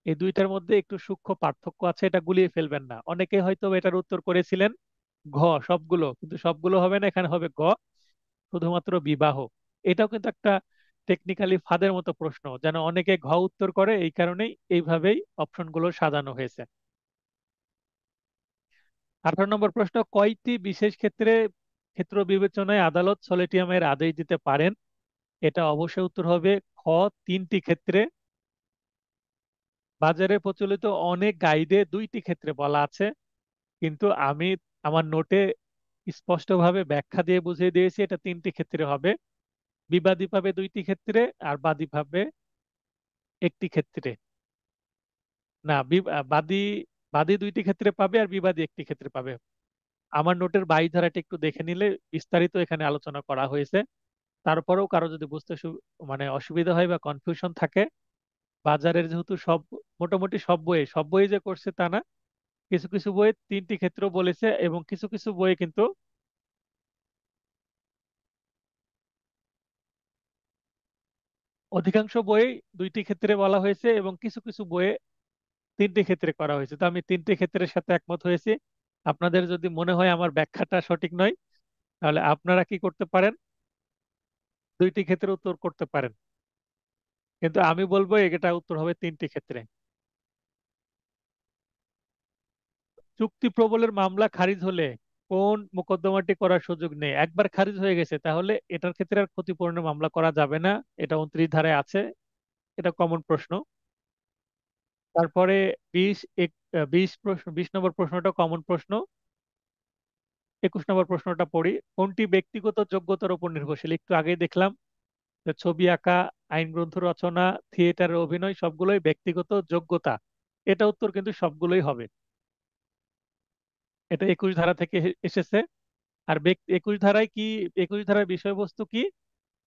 এই দুইটার মধ্যে একটু সূক্ষ্ম পার্থক্য আছে, এটা গুলিয়ে ফেলবেন না। অনেকে হয়তো এটার উত্তর করেছিলেন ঘ সবগুলো, কিন্তু সবগুলো হবে না, এখানে হবে গ, শুধুমাত্র বিবাহ। এটাও কিন্তু একটা টেকনিক্যালি ফাঁদের মতো প্রশ্ন, যেন অনেকে ঘ উত্তর করে, এই কারণেই এইভাবেই অপশনগুলো সাজানো হয়েছে। 18 নম্বর প্রশ্ন, কয়টি বিশেষ ক্ষেত্র বিবেচনায় আদালত সলিটিয়ামের আদেশ দিতে পারেন? এটা অবশ্যই উত্তর হবে খ, 3টি ক্ষেত্রে। বাজারে প্রচলিত অনেক গাইডে 2টি ক্ষেত্রে বলা আছে, কিন্তু আমি আমার নোটে স্পষ্টভাবে ব্যাখ্যা দিয়ে বুঝিয়ে দিয়েছি এটা 3টি ক্ষেত্রে হবে। বিবাদী পাবে 2টি ক্ষেত্রে, আর বাদী পাবে 1টি ক্ষেত্রে। না, বাদী, বাদী 2টি ক্ষেত্রে পাবে আর বিবাদী 1টি ক্ষেত্রে পাবে। আমার নোটের 22 ধারাটা একটু দেখে নিলে বিস্তারিত এখানে আলোচনা করা হয়েছে। তারপরেও কারো যদি বুঝতে মানে অসুবিধা হয় বা কনফিউশন থাকে, বাজারের যেহেতু সব, মোটামুটি সব বইয়ে যে করছে তা না, কিছু কিছু বইয়ে 3টি ক্ষেত্র বলেছে, এবং কিছু কিছু বইয়ে কিন্তু অধিকাংশ বইয়ে 2টি ক্ষেত্রে বলা হয়েছে, এবং কিছু কিছু বইয়ে 3টি ক্ষেত্রে করা হয়েছে। তো আমি 3টি ক্ষেত্রের সাথে একমত হয়েছি। আপনাদের যদি মনে হয় আমার ব্যাখ্যাটা সঠিক নয়, তাহলে আপনারা কি করতে পারেন, দুইটি ক্ষেত্রে উত্তর করতে পারেন, কিন্তু আমি বলবো এটা উত্তর হবে তিনটি ক্ষেত্রে। চুক্তি প্রবলের মামলা খারিজ হলে কোন মোকদ্দমাটি করার সুযোগ নেই? একবার খারিজ হয়ে গেছে, তাহলে এটার ক্ষেত্রে আর ক্ষতিপূরণের মামলা করা যাবে না। এটা 29 ধারায় আছে। এটা কমন প্রশ্ন। তারপরে 20 নম্বর প্রশ্নটা কমন প্রশ্ন। 21 নম্বর প্রশ্নটা পড়ি। কোনটি ব্যক্তিগত যোগ্যতার উপর নির্ভরশীল? একটু আগেই দেখলাম যে ছবি আঁকা, আইন গ্রন্থ রচনা, থিয়েটারের অভিনয় সবগুলোই ব্যক্তিগত যোগ্যতা। এটা উত্তর কিন্তু সবগুলোই হবে। এটা 21 ধারা থেকে এসেছে। আর 21 ধারায় কি, 21 ধারার বিষয়বস্তু কি?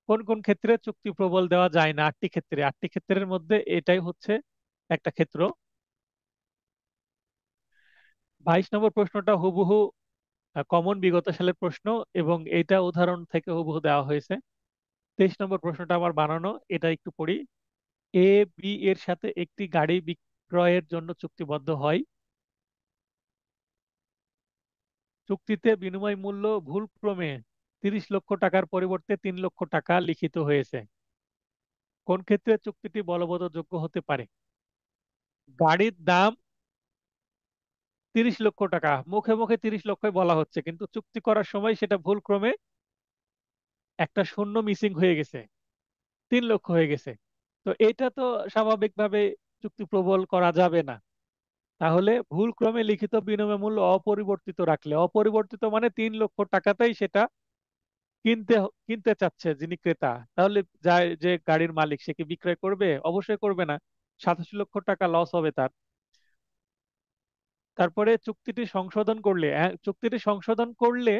কোন কোন ক্ষেত্রে চুক্তি প্রবল দেওয়া যায় না? 8টি ক্ষেত্রে। 8টি ক্ষেত্রের মধ্যে এটাই হচ্ছে একটা ক্ষেত্র। 22 নম্বর প্রশ্নটা হুবহু কমন বিগত সালের প্রশ্ন, এবং এইটা উদাহরণ থেকে হুবহু দেওয়া হয়েছে। 23 নম্বর প্রশ্নটা আমার বানানো, এটা একটু পড়ি। এ বি এর সাথে একটি গাড়ি বিক্রয়ের জন্য চুক্তিবদ্ধ হয়। চুক্তিতে বিনিময় মূল্য ভুলক্রমে 30 লক্ষ টাকার পরিবর্তে 3 লক্ষ টাকা লিখিত হয়েছে। কোন ক্ষেত্রে চুক্তিটি বলবৎযোগ্য হতে পারে? গাড়ির দাম 30 লক্ষ টাকা, মুখে মুখে 30 লক্ষই বলা হচ্ছে, কিন্তু চুক্তি করার সময় সেটা ভুলক্রমে একটা শূন্য মিসিং হয়ে গেছে, 3 লক্ষ হয়ে গেছে। তো এটা তো স্বাভাবিকভাবে চুক্তি প্রবল করা যাবে না। তাহলে ভুলক্রমে লিখিত বিনিময় মূল্য অপরিবর্তিত রাখলে, অপরিবর্তিত মানে 3 লক্ষ টাকাতেই সেটা কিনতে চাচ্ছে যিনি ক্রেতা, তাহলে যায় যে গাড়ির মালিক সে কি বিক্রয় করবে? অবশ্যই করবে না। 87 লক্ষ টাকা লস হবে তার। তারপরে চুক্তিটি সংশোধন করলে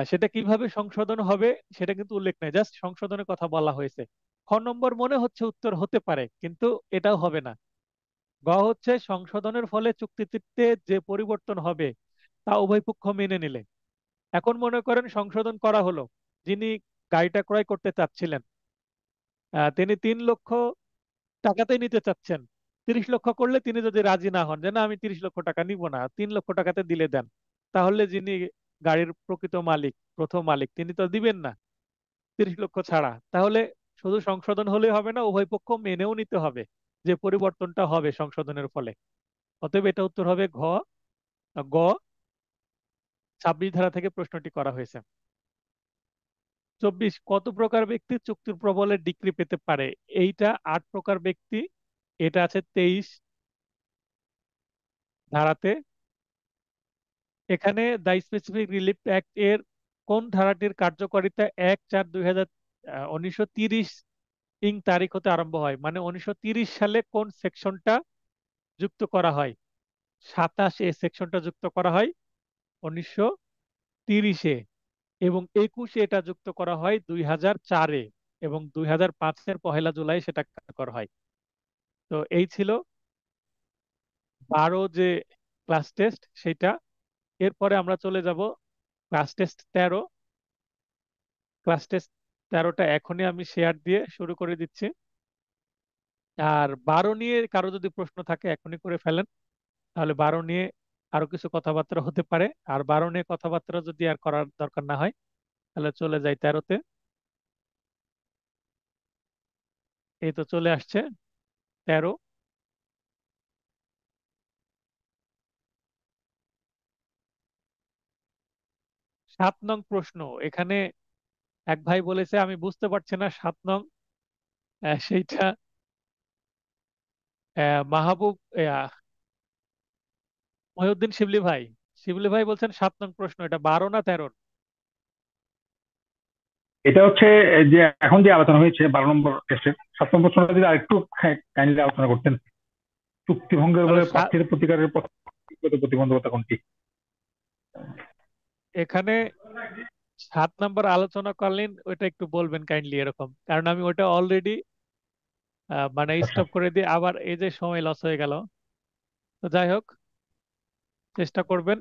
সেটা কিভাবে সংশোধন হবে সেটা কিন্তু উল্লেখ নাই, জাস্ট সংশোধনের কথা বলা হয়েছে। খ নম্বর মনে হচ্ছে উত্তর হতে পারে, কিন্তু এটাও হবে না। গ হচ্ছে সংশোধনের ফলে চুক্তিতে যে পরিবর্তন হবে তা উভয় পক্ষ মেনে নিলে। এখন মনে করেন সংশোধন করা হলো, যিনি গাড়িটা ক্রয় করতে চাচ্ছিলেন তিনি 3 লক্ষ টাকাতেই নিতে চাচ্ছেন। 30 লক্ষ করলে তিনি যদি রাজি না হন যে না আমি 30 লক্ষ টাকা নিব না, 3 লক্ষ টাকাতে দিলে দেন, তাহলে যিনি গাড়ির প্রকৃত মালিক, প্রথম মালিক, তিনি তো দিবেন না 30 লক্ষ ছাড়া। তাহলে শুধু সংশোধন হলেই হবে না, উভয় পক্ষ মেনেও নিতে হবে যে পরিবর্তনটা হবে সংশোধনের ফলে। অতএব এটা উত্তর হবে গ। 26 ধারা থেকে প্রশ্নটি করা হয়েছে। 24, কত প্রকার ব্যক্তি চুক্তির প্রবলে ডিক্রি পেতে পারে? এইটা 8 প্রকার ব্যক্তি। এটা আছে 23 ধারাতে। এখানে দ্য স্পেসিফিক রিলিফ অ্যাক্ট এর কোন ধারাটির কার্যকারিতা 1/4/2000 1930 তারিখ হতে আরম্ভ হয়? মানে 1930 সালে কোন সেকশনটা যুক্ত করা হয়? 27 সেকশনটা যুক্ত করা হয় 1930-এ, এবং 21-এ এটা যুক্ত করা হয় 2004-এ, এবং 2005-এর 1 জুলাই সেটা কার্যকর হয়। তো এই ছিল 12 যে ক্লাস টেস্ট সেটা। এরপরে আমরা চলে যাব ক্লাস টেস্ট 13। ক্লাস টেস্ট 13টা এখনই আমি শেয়ার দিয়ে শুরু করে দিচ্ছি। আর 12 নিয়ে কারো যদি প্রশ্ন থাকে এখনই করে ফেলেন, তাহলে 12 নিয়ে আরো কিছু কথাবার্তা হতে পারে। আর 12 নিয়ে কথাবার্তা যদি আর করার দরকার না হয়, তাহলে চলে যাই 13তে। এই তো চলে আসছে 13। 7 নং প্রশ্ন। এখানে এক ভাই বলেছে আমি বুঝতে পারছি না 7 নং, সেইটা মাহবুব মহিউদ্দিন শিবলি ভাই। শিবলি ভাই বলছেন 7 নং প্রশ্ন, এটা 12 না 13? এটা হচ্ছে যে এখন যে আলোচনা হয়েছে 12 নম্বর টেস্টের 7 নম্বর প্রশ্নটা যদি আরেকটু কাইন্ডলি আলোচনা করতেন। চুক্তি ভঙ্গের তাহলে বলে প্রার্থীর প্রতিকারের পথে ব্যক্তিগত প্রতিবন্ধকতা কোনটি? এখানে 7 নম্বর আলোচনাকালীন ওইটা একটু বলবেন কাইন্ডলি, এরকম, কারণ আমি ওইটা অলরেডি মানে আচ্ছা, স্টপ করে দিয়ে আবার এই যে সময় লস হয়ে গেল। তো যাই হোক, চেষ্টা করবেন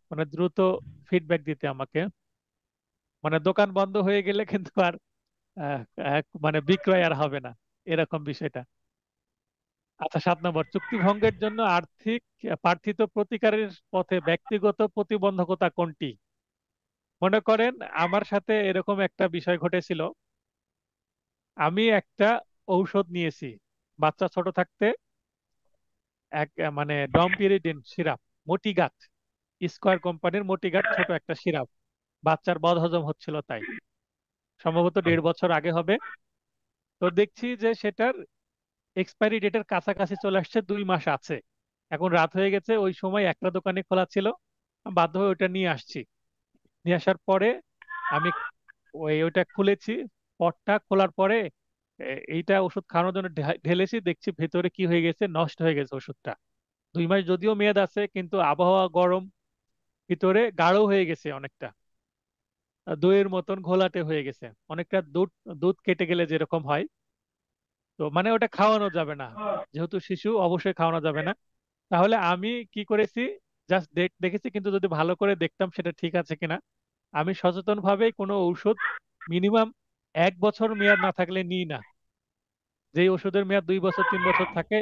মানে দ্রুত ফিডব্যাক দিতে আমাকে। মানে দোকান বন্ধ হয়ে গেলে কিন্তু আর আহ, মানে বিক্রয় আর হবে না, এরকম বিষয়টা। আচ্ছা, 7 নম্বর, চুক্তি ভঙ্গের জন্য আর্থিক প্রার্থিত প্রতিকারের পথে ব্যক্তিগত প্রতিবন্ধকতা কোনটি? মনে করেন আমার সাথে এরকম একটা বিষয় ঘটেছিল। আমি একটা ঔষধ নিয়েছি বাচ্চা ছোট থাকতে, এক মানে ডমপিরিডিন সিরাপ, মটিগাট, স্কয়ার কোম্পানির মটিগাট, ছোট একটা সিরাপ। বাচ্চার বদহজম হচ্ছিল তাই, সম্ভবত 1.5 বছর আগে হবে। তো দেখছি যে সেটার এক্সপায়ারি ডেটের কাছাকাছি চলে আসছে, 2 মাস আছে। এখন রাত হয়ে গেছে, ওই সময় একটা দোকানে খোলা ছিল, আমি বাধ্য হয়ে ওইটা নিয়ে আসছি। নিয়ে আসার পরে আমি ওইটা খুলেছি, পটটা খোলার পরে এইটা ওষুধ খাওয়ানোর জন্য ঢেলেছি, দেখছি ভেতরে কি হয়ে গেছে, নষ্ট হয়ে গেছে ওষুধটা। 2 মাস যদিও মেয়াদ আছে, কিন্তু আবহাওয়া গরম, ভিতরে গাঢ় হয়ে গেছে অনেকটা, দইয়ের মতন ঘোলাটে হয়ে গেছে অনেকটা, দুধ দুধ কেটে গেলে যেরকম হয়। তো মানে ওটা খাওয়ানো যাবে না, যেহেতু শিশু অবশ্যই খাওয়ানো যাবে না। তাহলে আমি কি করেছি, জাস্ট দেখেছি, কিন্তু যদি ভালো করে দেখতাম সেটা ঠিক আছে কিনা। আমি সচেতন ভাবে কোনো ঔষধ মিনিমাম 1 বছর মেয়াদ না থাকলে নিই না। যেই ওষুধের মেয়াদ 2 বছর 3 বছর থাকে,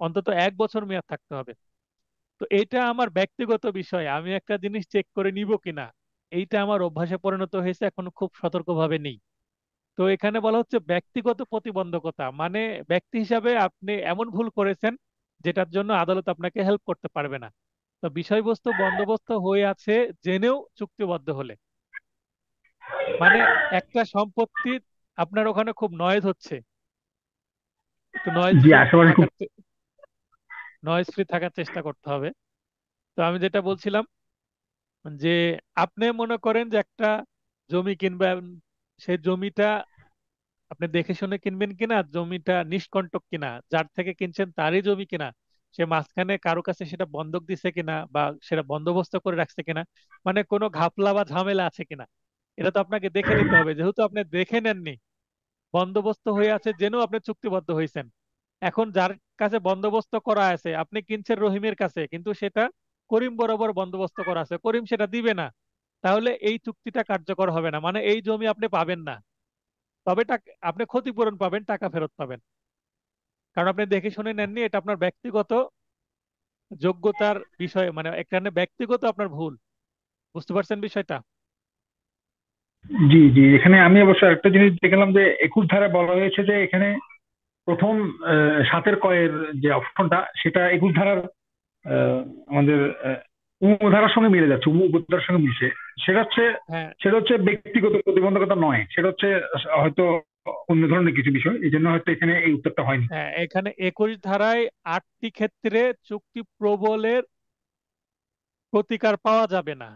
অন্তত 1 বছর মেয়াদ থাকতে হবে। তো এটা আমার ব্যক্তিগত বিষয়, আমি একটা জিনিস চেক করে নিব কিনা, এইটা আমার অভ্যাসে পরিণত হয়েছে, এখন খুব সতর্কভাবে নেই। তো এখানে বলা হচ্ছে ব্যক্তিগত প্রতিবন্ধকতা, মানে ব্যক্তি হিসাবে আপনি এমন ভুল করেছেন যেটার জন্য আদালত আপনাকে হেল্প করতে পারবে না। তো বিষয়বস্তু বন্দোবস্ত হয়ে আছে জেনেও চুক্তিবদ্ধ হলে, মানে একটা সম্পত্তি আপনার ওখানে খুব নয়েজ হচ্ছে, একটু নয়েজ জি, ফ্রি আশেপাশে খুব। থাকার নয়েজ ফ্রি থাকার চেষ্টা করতে হবে। তো আমি যেটা বলছিলাম যে আপনি মনে করেন যে একটা জমি কিনবেন, সেই জমিটা আপনি দেখে শুনে কিনবেন কিনা, জমিটা নিষ্কণ্টক কিনা, যার থেকে কিনছেন তারই জমি কিনা, সে মাঝখানে কারো কাছে সেটা বন্ধক দিছে কিনা বা সেটা বন্দোবস্ত করে রাখছে কিনা, মানে কোনো ঘাপলা বা ঝামেলা আছে কিনা, এটা তো আপনাকে দেখে নিতে হবে। যেহেতু আপনি দেখে নেননি, বন্দোবস্ত হয়ে আছে জেনেও আপনি চুক্তিবদ্ধ হয়েছেন, এখন যার কাছে বন্দোবস্ত করা আছে, আপনি কিনছেন রহিমের কাছে, কিন্তু সেটা করিম বরাবর বন্দোবস্ত করা আছে, করিম সেটা দিবে না, তাহলে এই চুক্তিটা কার্যকর হবে না, মানে এই জমি আপনি পাবেন না। তবে টাকা আপনি ক্ষতিপূরণ পাবেন, টাকা ফেরত পাবেন, কারণ আপনি দেখে শুনে নেননি, এটা আপনার ব্যক্তিগত যোগ্যতার বিষয়, মানে এখানে ব্যক্তিগত আপনার ভুল। বুঝতে পারছেন বিষয়টা? জি জি, এখানে আমি অবশ্য একটা জিনিস দেখলাম যে 21 ধারা বলা হয়েছে যে এখানে প্রথম 7-এর যে অপশনটা, সেটা 21 ধারার আহ, আমাদের উপধারার সঙ্গে মিলে যাচ্ছে, উপধারার সঙ্গে মিশে। সেটা হচ্ছে হ্যাঁ, সেটা হচ্ছে ব্যক্তিগত প্রতিবন্ধকতা নয়, সেটা হচ্ছে হয়তো অন্য ধরনের কিছু বিষয়, এই জন্য হয়তো এখানে এই উত্তরটা হয়নি। হ্যাঁ, এখানে 21 ধারায় 8টি ক্ষেত্রে চুক্তি প্রবলের প্রতিকার পাওয়া যাবে না,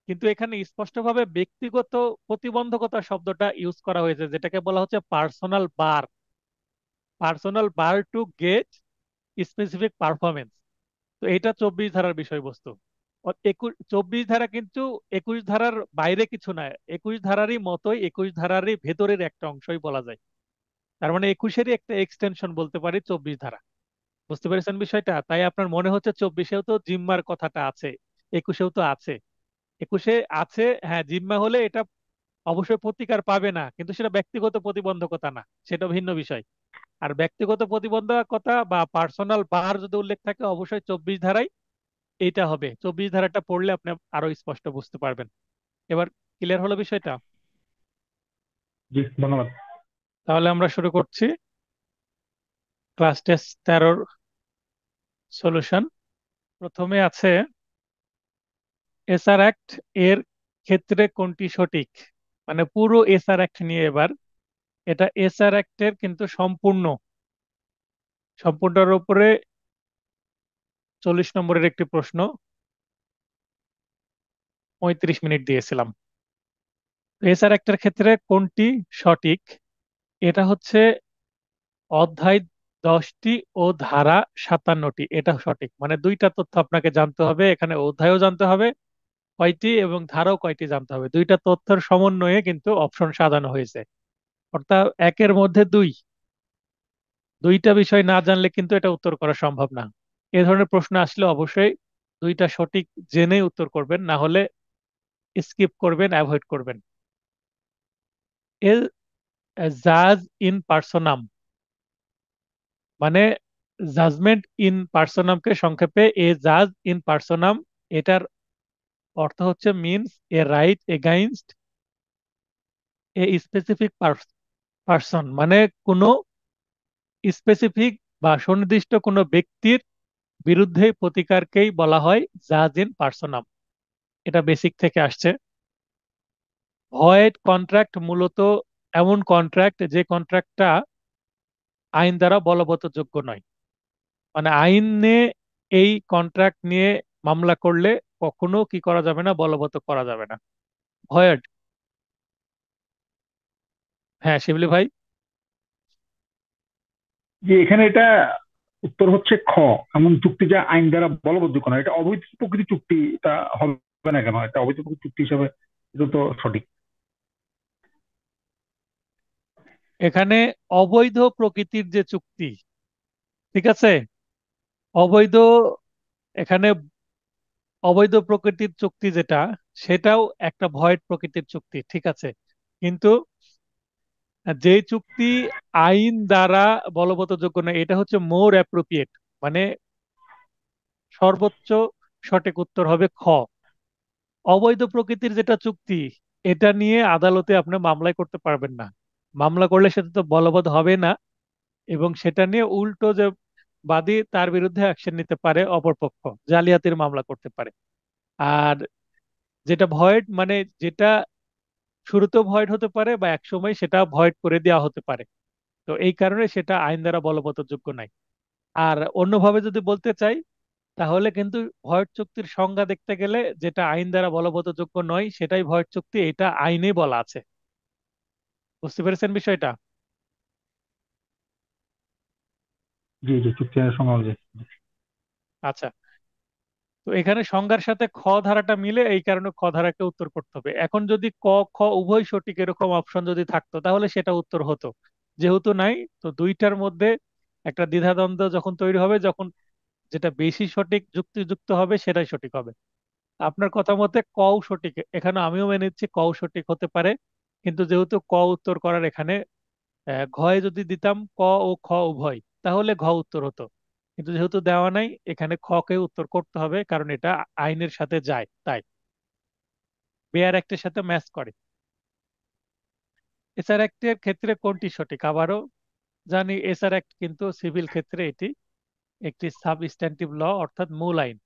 কিন্তু এখানে স্পষ্টভাবে ব্যক্তিগত প্রতিবন্ধকতা শব্দটা ইউজ করা হয়েছে, যেটাকে বলা হচ্ছে personal bar, personal bar to get specific performance. তো এটা 24 ধারার বিষয়বস্তু। 24 ধারা কিন্তু 21 ধারার বাইরে কিছু না, 21 ধারারই মতোই, 21 ধারারই ভেতরের একটা অংশই বলা যায়। তার মানে 21-এরই একটা এক্সটেনশন বলতে পারি 24 ধারা। বুঝতে পেরেছেন বিষয়টা? তাই আপনার মনে হচ্ছে 24-এও তো জিম্মার কথাটা আছে, 21-এও তো আছে। 21-এ আছে, হ্যাঁ, জিম্মা হলে এটা অবশ্যই প্রতিকার পাবে না, কিন্তু সেটা ব্যক্তিগত প্রতিবন্ধকতা না, সেটা ভিন্ন বিষয়। আর ব্যক্তিগত প্রতিবন্ধকতা বা পার্সোনাল বার যদি উল্লেখ থাকে, অবশ্যই 24 ধারায় এইটা হবে। 24 ধারাটা পড়লে আপনি আরো স্পষ্ট বুঝতে পারবেন। এবার ক্লিয়ার হলো বিষয়টা? জি, ধন্যবাদ। তাহলে আমরা শুরু করছি ক্লাস টেস্ট 13-র সলিউশন। প্রথমে আছে এসআর অ্যাক্ট এর ক্ষেত্রে কোনটি সঠিক, মানে পুরো এসআর অ্যাক্ট নিয়ে এবার। এটা এসআর অ্যাক্টের কিন্তু সম্পূর্ণর উপরে 40 নম্বরের একটি প্রশ্ন, 35 মিনিট দিয়েছিলাম। এসআর অ্যাক্টের ক্ষেত্রে কোনটি সঠিক, এটা হচ্ছে অধ্যায় 10টি ও ধারা 57টি, এটা সঠিক। মানে দুইটা তথ্য আপনাকে জানতে হবে, এখানে অধ্যায়ও জানতে হবে কয়টি এবং ধারাও কয়টি জানতে হবে, দুইটা তথ্যের সমন্বয়ে কিন্তু অপশন সাজানো হয়েছে। অর্থাৎ একের মধ্যে দুই, দুইটা বিষয় না জানলে কিন্তু এটা উত্তর করা সম্ভব না। এ ধরনের প্রশ্ন আসলে অবশ্যই দুইটা সঠিক জেনেই উত্তর করবেন, না হলে স্কিপ করবেন, অ্যাভয়েড করবেন। এল জাজ ইন পার্সোনাম, মানে জাজমেন্ট ইন পার্সোনামকে সংক্ষেপে এ জাজ ইন পার্সোনাম, এটার অর্থ হচ্ছে means a right against a specific person, মানে কোনো স্পেসিফিক বা সুনির্দিষ্ট কোনো ব্যক্তির বিরুদ্ধে প্রতিকারকেই বলা হয় জাজ ইন পার্সোনাম। এটা বেসিক থেকে আসছে। ভয়েড কন্ট্রাক্ট মূলত এমন কন্ট্রাক্ট যে কন্ট্রাক্টটা আইন দ্বারা বলবৎযোগ্য নয়। মানে আইনে এই কন্ট্রাক্ট নিয়ে মামলা করলে কখনো কি করা যাবে না, বলবৎ করা যাবে না। ভয়েড। হ্যাঁ শিবলি ভাই। যে এখানে এটা উত্তর হচ্ছে খ, এমন চুক্তি যা আইন দ্বারা বলবৎযোগ্য নয়। এটা অবৈধ প্রকৃতির চুক্তি, এটা হবে না কেন? এটা অবৈধ প্রকৃতির চুক্তি হিসাবে এটা তো সঠিক। এখানে অবৈধ প্রকৃতির যে চুক্তি, ঠিক আছে, অবৈধ, এখানে অবৈধ প্রকৃতির চুক্তি যেটা, সেটাও একটা ভয়েড প্রকৃতির চুক্তি, ঠিক আছে। কিন্তু যে চুক্তি আইন দ্বারা বলবৎযোগ্য না, এটা হচ্ছে মোর অ্যাপ্রোপ্রিয়েট, মানে সর্বোচ্চ সঠিক উত্তর হবে খ। অবৈধ প্রকৃতির যেটা চুক্তি, এটা নিয়ে আদালতে আপনি মামলাই করতে পারবেন না। মামলা করলে সেটা তো বলবৎ হবে না, এবং সেটা নিয়ে উল্টো যে বাদী, তার বিরুদ্ধে অ্যাকশন নিতে পারে অপরপক্ষ, জালিয়াতির মামলা করতে পারে। আর যেটা ভয়েড, মানে যেটা শুরুতেও ভয়েড হতে পারে বা এক সময় সেটা ভয়েড করে দেওয়া হতে পারে, তো এই কারণে সেটা আইন দ্বারা বলবৎযোগ্য নাই। আর অন্যভাবে যদি বলতে চাই, তাহলে কিন্তু ভয়েড চুক্তির সংজ্ঞা দেখতে গেলে যেটা আইন দ্বারা বলবৎযোগ্য নয় সেটাই ভয়েড চুক্তি, এটা আইনে বলা আছে। বুঝতে পেরেছেন বিষয়টা? জি জি, চুক্তি আইনের সঙ্গে অনুযায়ী। আচ্ছা, তো এখানে সংজ্ঞার সাথে খ ধারাটা মিলে, এই কারণে খ ধারাকে উত্তর করতে হবে। এখন যদি ক খ উভয় সঠিক এরকম অপশন যদি থাকতো তাহলে সেটা উত্তর হতো। যেহেতু নাই, তো দুইটার মধ্যে একটা দ্বিধাদ্বন্দ্ব যখন তৈরি হবে, যখন যেটা বেশি সঠিক যুক্তিযুক্ত হবে সেটাই সঠিক হবে। আপনার কথা মতে কও সঠিক, এখানে আমিও মেনে নিচ্ছি কও সঠিক হতে পারে। কিন্তু যেহেতু ক উত্তর করার এখানে, ঘয়ে যদি দিতাম ক ও খ উভয়, তাহলে ঘ উত্তর হতো। কিন্তু যেহেতু দেওয়া নাই, এখানে খ কে উত্তর করতে হবে, কারণ এটা আইনের সাথে যায়, তাই বেয়ার অ্যাক্টের সাথে ম্যাচ করে। এসআর অ্যাক্টের ক্ষেত্রে কোনটি সঠিক আবারও জানি। এসআর অ্যাক্ট কিন্তু সিভিল ক্ষেত্রে এটি একটি সাবস্ট্যান্টিভ ল, অর্থাৎ মূল আইন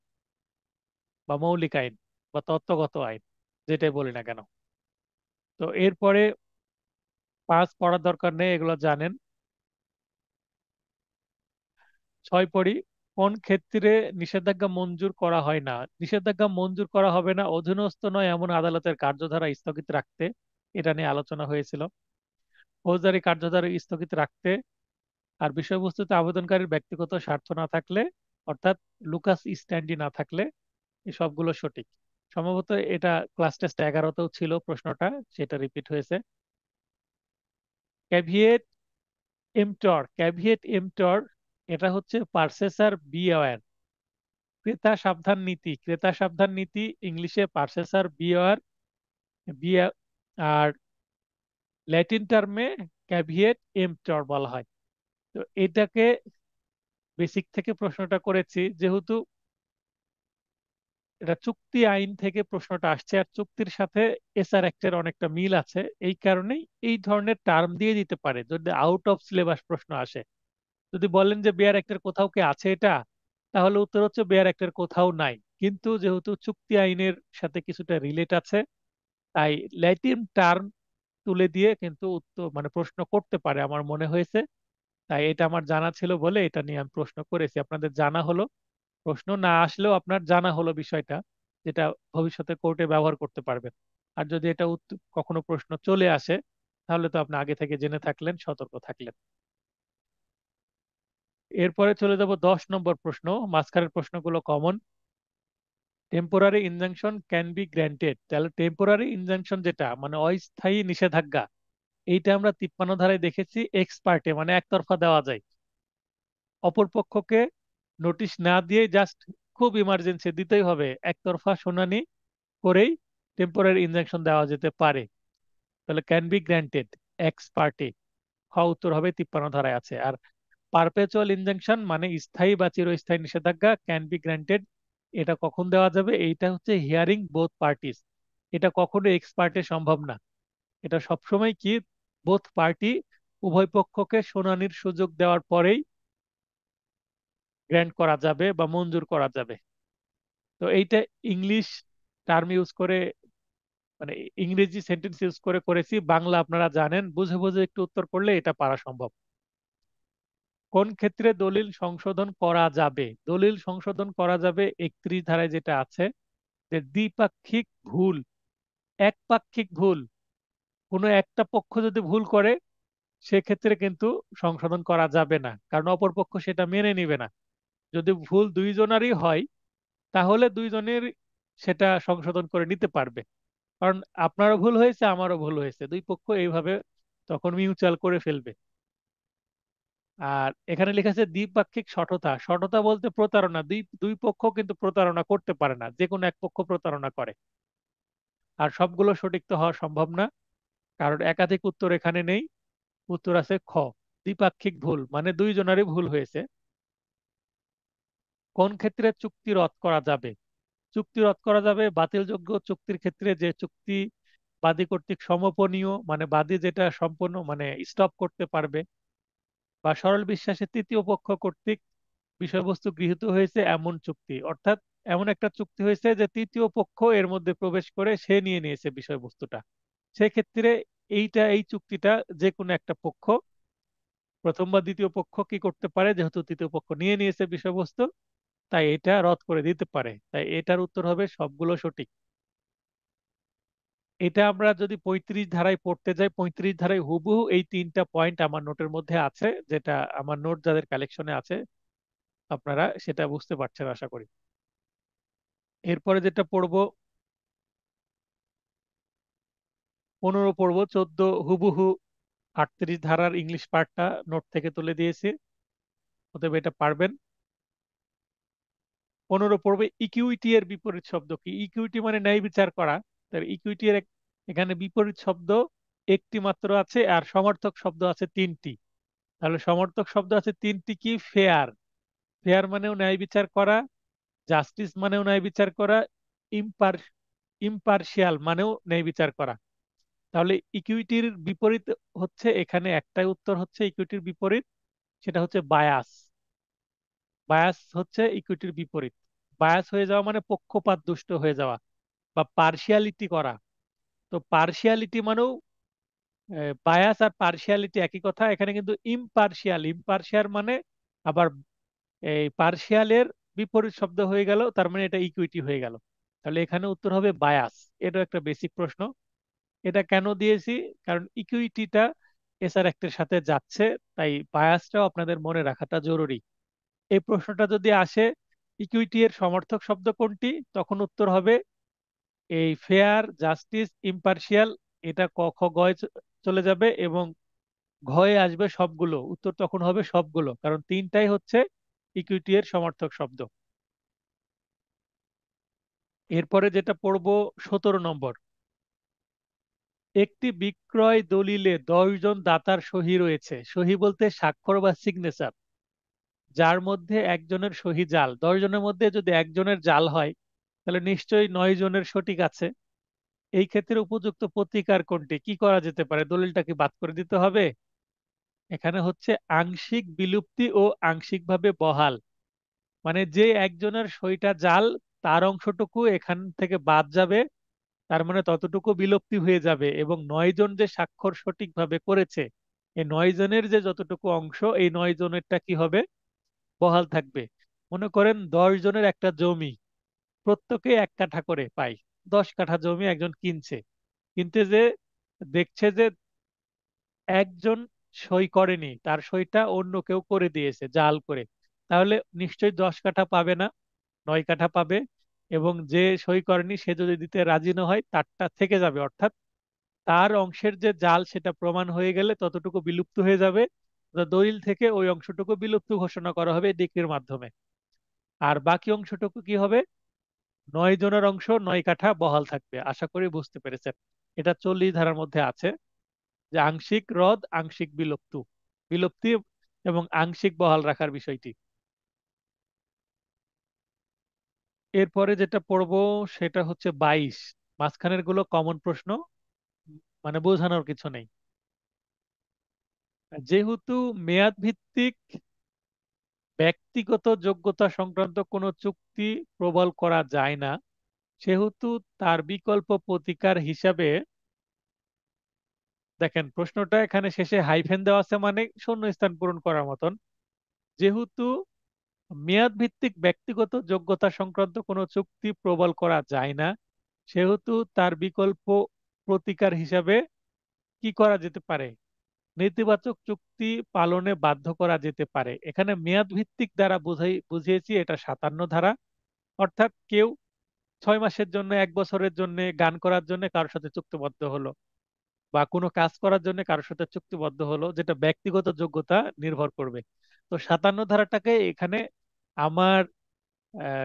বা মৌলিক আইন বা তত্ত্বগত আইন, যেটাই বলি না কেন। তো এরপরে পাঁচ পড়ার দরকার নেই, এগুলো জানেন। ছয় পড়ি। কোন ক্ষেত্রে নিষেধাজ্ঞা মঞ্জুর করা হয় না? নিষেধাজ্ঞা মঞ্জুর করা হবে না অধীনস্থ নয় এমন আদালতের কার্যধারা স্থগিত রাখতে, এটা নিয়ে আলোচনা হয়েছিল। ফৌজদারি কার্যধারা স্থগিত রাখতে, আর বিষয়বস্তুতে আবেদনকারীর ব্যক্তিগত স্বার্থ না থাকলে, অর্থাৎ লুকাস স্ট্যান্ডি না থাকলে, এই সবগুলো সঠিক। সম্ভবত এটা ক্লাস টেস্ট 11তেও ছিল প্রশ্নটা, সেটা রিপিট হয়েছে। ক্যাভিয়েট এমটর, ক্যাভিয়েট এমটর, এটা হচ্ছে পারসেসার বি অ্যাওয়ার, ক্রেতা সাবধান নীতি, ক্রেতা সাবধান নীতি ইংলিশে পারসেসার বি অ্যাওয়ার, বি, আর ল্যাটিন টার্মে ক্যাভিয়েট এমটর বলা হয়। তো এটাকে বেসিক থেকে প্রশ্নটা করেছি, যেহেতু এটা চুক্তি আইন থেকে প্রশ্নটা আসছে, আর চুক্তির সাথে এসআর অ্যাক্টের অনেকটা মিল আছে, এই কারণেই এই ধরনের টার্ম দিয়ে দিতে পারে যদি আউট অফ সিলেবাস প্রশ্ন আসে। যদি বলেন যে বেয়ার অ্যাক্টের কোথাও কি আছে এটা, তাহলে উত্তর হচ্ছে বেয়ার অ্যাক্টের কোথাও নাই। কিন্তু যেহেতু চুক্তি আইনের সাথে কিছুটা রিলেট আছে, তাই ল্যাটিন টার্ম তুলে দিয়ে কিন্তু উত্তর মানে প্রশ্ন করতে পারে আমার মনে হয়েছে। তাই এটা আমার জানা ছিল বলে এটা নিয়ে আমি প্রশ্ন করেছি, আপনাদের জানা হলো। প্রশ্ন না আসলেও আপনার জানা হলো বিষয়টা, যেটা ভবিষ্যতে কোর্টে ব্যবহার করতে পারবেন। আর যদি এটা কখনো প্রশ্ন চলে আসে, তাহলে তো আপনি আগে থেকে জেনে থাকলেন, সতর্ক থাকলেন। এরপরে চলে যাব 10 নম্বর প্রশ্ন। মাঝখানের প্রশ্নগুলো common. Temporary injunction can be granted, তাহলে টেম্পোরারি ইনজাংশন যেটা মানে অস্থায়ী নিষেধাজ্ঞা, এইটা আমরা 53 ধারায় দেখেছি এক্স পার্টে, মানে একতরফা দেওয়া যায়। অপর পক্ষকে নোটিশ না দিয়ে জাস্ট খুব ইমার্জেন্সি দিতেই হবে, একতরফা শুনানি করেই টেম্পোরারি ইনজাংশন দেওয়া যেতে পারে। তাহলে can be granted x party, খ উত্তর হবে 53 ধারায় আছে। আর পারপেচুয়াল ইনজাংশন মানে স্থায়ী বা চিরস্থায়ী নিষেধাজ্ঞা, ক্যান বি গ্র্যান্টেড এটা কখন দেওয়া যাবে? এইটা হচ্ছে হিয়ারিং বোথ পার্টিস। এটা কখনো এক্সপার্টে সম্ভব না। এটা সবসময় কি, বোথ পার্টি, উভয় পক্ষকে শুনানির সুযোগ দেওয়ার পরেই গ্র্যান্ট করা যাবে বা মঞ্জুর করা যাবে। তো এইটা ইংলিশ টার্ম ইউজ করে, মানে ইংরেজি সেন্টেন্স ইউজ করে করেছি, বাংলা আপনারা জানেন, বুঝে বুঝে একটু উত্তর করলে এটা পারা সম্ভব। কোন ক্ষেত্রে দলিল সংশোধন করা যাবে? দলিল সংশোধন করা যাবে 31 ধারায় যেটা আছে, যে দ্বিপাক্ষিক ভুল, একপাক্ষিক ভুল, কোনো একটা পক্ষ যদি ভুল করে সেক্ষেত্রে কিন্তু সংশোধন করা যাবে না, কারণ অপর পক্ষ সেটা মেনে নিবে না। যদি ভুল দুইজনারই হয় তাহলে দুইজনের সেটা সংশোধন করে নিতে পারবে, কারণ আপনারও ভুল হয়েছে আমারও ভুল হয়েছে, দুই পক্ষ এইভাবে তখন মিউচুয়াল করে ফেলবে। আর এখানে লেখা আছে দ্বিপাক্ষিক সঠতা। সঠতা বলতে প্রতারণা, দুই দুই পক্ষ কিন্তু প্রতারণা করতে পারে না, যে কোনো এক পক্ষ প্রতারণা করে। আর সবগুলো সঠিক তো হওয়া সম্ভব না, কারণ একাধিক উত্তর এখানে নেই। উত্তর আছে খ, দ্বিপাক্ষিক ভুল মানে দুইজনারই ভুল হয়েছে। কোন ক্ষেত্রে চুক্তি রদ করা যাবে? চুক্তি রদ করা যাবে বাতিলযোগ্য চুক্তির ক্ষেত্রে, যে চুক্তি বাদী কর্তৃক সমপনীয়, মানে বাদী যেটা সম্পূর্ণ মানে স্টপ করতে পারবে, বা সরল বিশ্বাসে তৃতীয় পক্ষ কর্তৃক বিষয়বস্তু গৃহীত হয়েছে এমন চুক্তি, অর্থাৎ এমন একটা চুক্তি হয়েছে যে তৃতীয় পক্ষ এর মধ্যে প্রবেশ করে সে নিয়ে নিয়েছে বিষয়বস্তুটা। সেক্ষেত্রে এই চুক্তিটা যে কোনো একটা পক্ষ, প্রথম বা দ্বিতীয় পক্ষ কি করতে পারে, যেহেতু তৃতীয় পক্ষ নিয়ে নিয়েছে বিষয়বস্তু, তাই এটা রদ করে দিতে পারে। তাই এটার উত্তর হবে সবগুলো সঠিক। এটা আমরা যদি 35 ধারায় পড়তে যাই, 35 ধারায় হুবহু এই তিনটা পয়েন্ট আমার নোটের মধ্যে আছে, যেটা আমার নোট যাদের কালেকশনে আছে আপনারা সেটা বুঝতে পারছেন আশা করি। এরপরে যেটা পড়বো, 15 পড়বো, 14 হুবহু 38 ধারার ইংলিশ পার্টটা নোট থেকে তুলে দিয়েছি, অতএব এটা পারবেন। 15 পড়বে ইকুইটি এর বিপরীত শব্দ কি? ইকুইটি মানে ন্যায় বিচার করা। তার ইকুইটি এর এখানে বিপরীত শব্দ একটি মাত্র আছে, আর সমার্থক শব্দ আছে তিনটি। তাহলে সমার্থক শব্দ আছে তিনটি, কি? ফেয়ার, ফেয়ার মানেও ন্যায় বিচার করা, জাস্টিস মানেও ন্যায় বিচার করা, ইম্পার ইম্পার্শিয়াল মানেও ন্যায় বিচার করা। তাহলে ইকুইটির বিপরীত হচ্ছে, এখানে একটাই উত্তর হচ্ছে ইকুইটির বিপরীত, সেটা হচ্ছে বায়াস। বায়াস হচ্ছে ইকুইটির বিপরীত। বায়াস হয়ে যাওয়া মানে পক্ষপাত দুষ্ট হয়ে যাওয়া, বা পার্শিয়ালিটি করা। তো পার্শিয়ালিটি মানেও, বায়াস আর পার্শিয়ালিটি একই কথা, এখানে কিন্তু ইম্পার্শিয়াল, ইম্পার্শিয়াল মানে আবার এই পার্শিয়ালের বিপরীত শব্দ হয়ে গেল, তার মানে এটা ইকুইটি হয়ে গেল। তাহলে এখানে উত্তর হবে বায়াস। এটা একটা বেসিক প্রশ্ন। এটা কেন দিয়েছি? কারণ ইকুইটিটা এসআর অ্যাক্টের সাথে যাচ্ছে, তাই বায়াসটাও আপনাদের মনে রাখাটা জরুরি। এই প্রশ্নটা যদি আসে ইকুইটি এর সমর্থক শব্দ কোনটি, তখন উত্তর হবে এই ফেয়ার, জাস্টিস, ইম্পার্শিয়াল। এটা ক খ গ এ চলে যাবে এবং ঘয়ে আসবে সবগুলো, উত্তর তখন হবে সবগুলো, কারণ তিনটাই হচ্ছে ইকুইটি এর সমর্থক শব্দ। এরপরে যেটা পড়বো 17 নম্বর, একটি বিক্রয় দলিলে 10 জন দাতার সহি রয়েছে। সহি বলতে স্বাক্ষর বা সিগনেচার, যার মধ্যে একজনের সহি জাল। 10 জনের মধ্যে যদি একজনের জাল হয় তাহলে নিশ্চয়ই 9 জনের সঠিক আছে। এই ক্ষেত্রে উপযুক্ত প্রতিকার কোনটি? কি করা যেতে পারে? দলিলটা কি বাদ করে দিতে হবে? এখানে হচ্ছে আংশিক বিলুপ্তি ও আংশিকভাবে বহাল, মানে যে একজনের সইটা জাল তার অংশটুকু এখান থেকে বাদ যাবে, তার মানে ততটুকু বিলুপ্তি হয়ে যাবে, এবং 9 জন যে স্বাক্ষর সঠিকভাবে করেছে এই 9 জনের যে যতটুকু অংশ, এই 9 জনেরটা কি হবে? বহাল থাকবে। মনে করেন 10 জনের একটা জমি, প্রত্যেকে 1 কাঠা করে পায়, 10 কাঠা জমি একজন কিনছে, কিনতে যে দেখছে যে একজন সই করেনি, তার সইটা অন্য কেউ করে দিয়েছে জাল করে, তাহলে নিশ্চয়ই 10 কাঠা পাবে না, 9 কাঠা পাবে। এবং যে সই করেনি সে যদি দিতে রাজি না হয় তারটা থেকে যাবে, অর্থাৎ তার অংশের যে জাল সেটা প্রমাণ হয়ে গেলে ততটুকু বিলুপ্ত হয়ে যাবে। তো দলিল থেকে ওই অংশটুকু বিলুপ্ত ঘোষণা করা হবে ডিক্রির মাধ্যমে। আর বাকি অংশটুকু কি হবে? 9 জনের অংশ 9 কাঠা বহাল থাকবে। আশা করি বুঝতে পেরেছেন। এটা 40 ধারার মধ্যে আছে, যে আংশিক রদ, আংশিক বিলুপ্তি এবং আংশিক বহাল রাখার বিষয়টি। এরপরে যেটা পড়বো সেটা হচ্ছে 22। মাঝখানের গুলো কমন প্রশ্ন, মানে বোঝানোর কিছু নেই। যেহেতু মেয়াদ ভিত্তিক ব্যক্তিগত যোগ্যতা সংক্রান্ত কোনো চুক্তি প্রবল করা যায় না, সেহেতু তার বিকল্প প্রতিকার হিসাবে, দেখেন প্রশ্নটা এখানে শেষে হাইফেন দেওয়া আছে মানে শূন্যস্থান পূরণ করার মতন। যেহেতু মেয়াদ ভিত্তিক ব্যক্তিগত যোগ্যতা সংক্রান্ত কোনো চুক্তি প্রবল করা যায় না, সেহেতু তার বিকল্প প্রতিকার হিসাবে কি করা যেতে পারে? নেতিবাচক চুক্তি পালনে বাধ্য করা যেতে পারে। এখানে মেয়াদ ভিত্তিক দ্বারা বুঝিয়েছি এটা 57 ধারা। অর্থাৎ কেউ 6 মাসের জন্য, 1 বছরের জন্য গান করার জন্য কারোর সাথে চুক্তিবদ্ধ হলো, বা কোনো কাজ করার জন্য কারোর সাথে চুক্তিবদ্ধ হলো, যেটা ব্যক্তিগত যোগ্যতা নির্ভর করবে। তো 57 ধারাটাকে এখানে আমার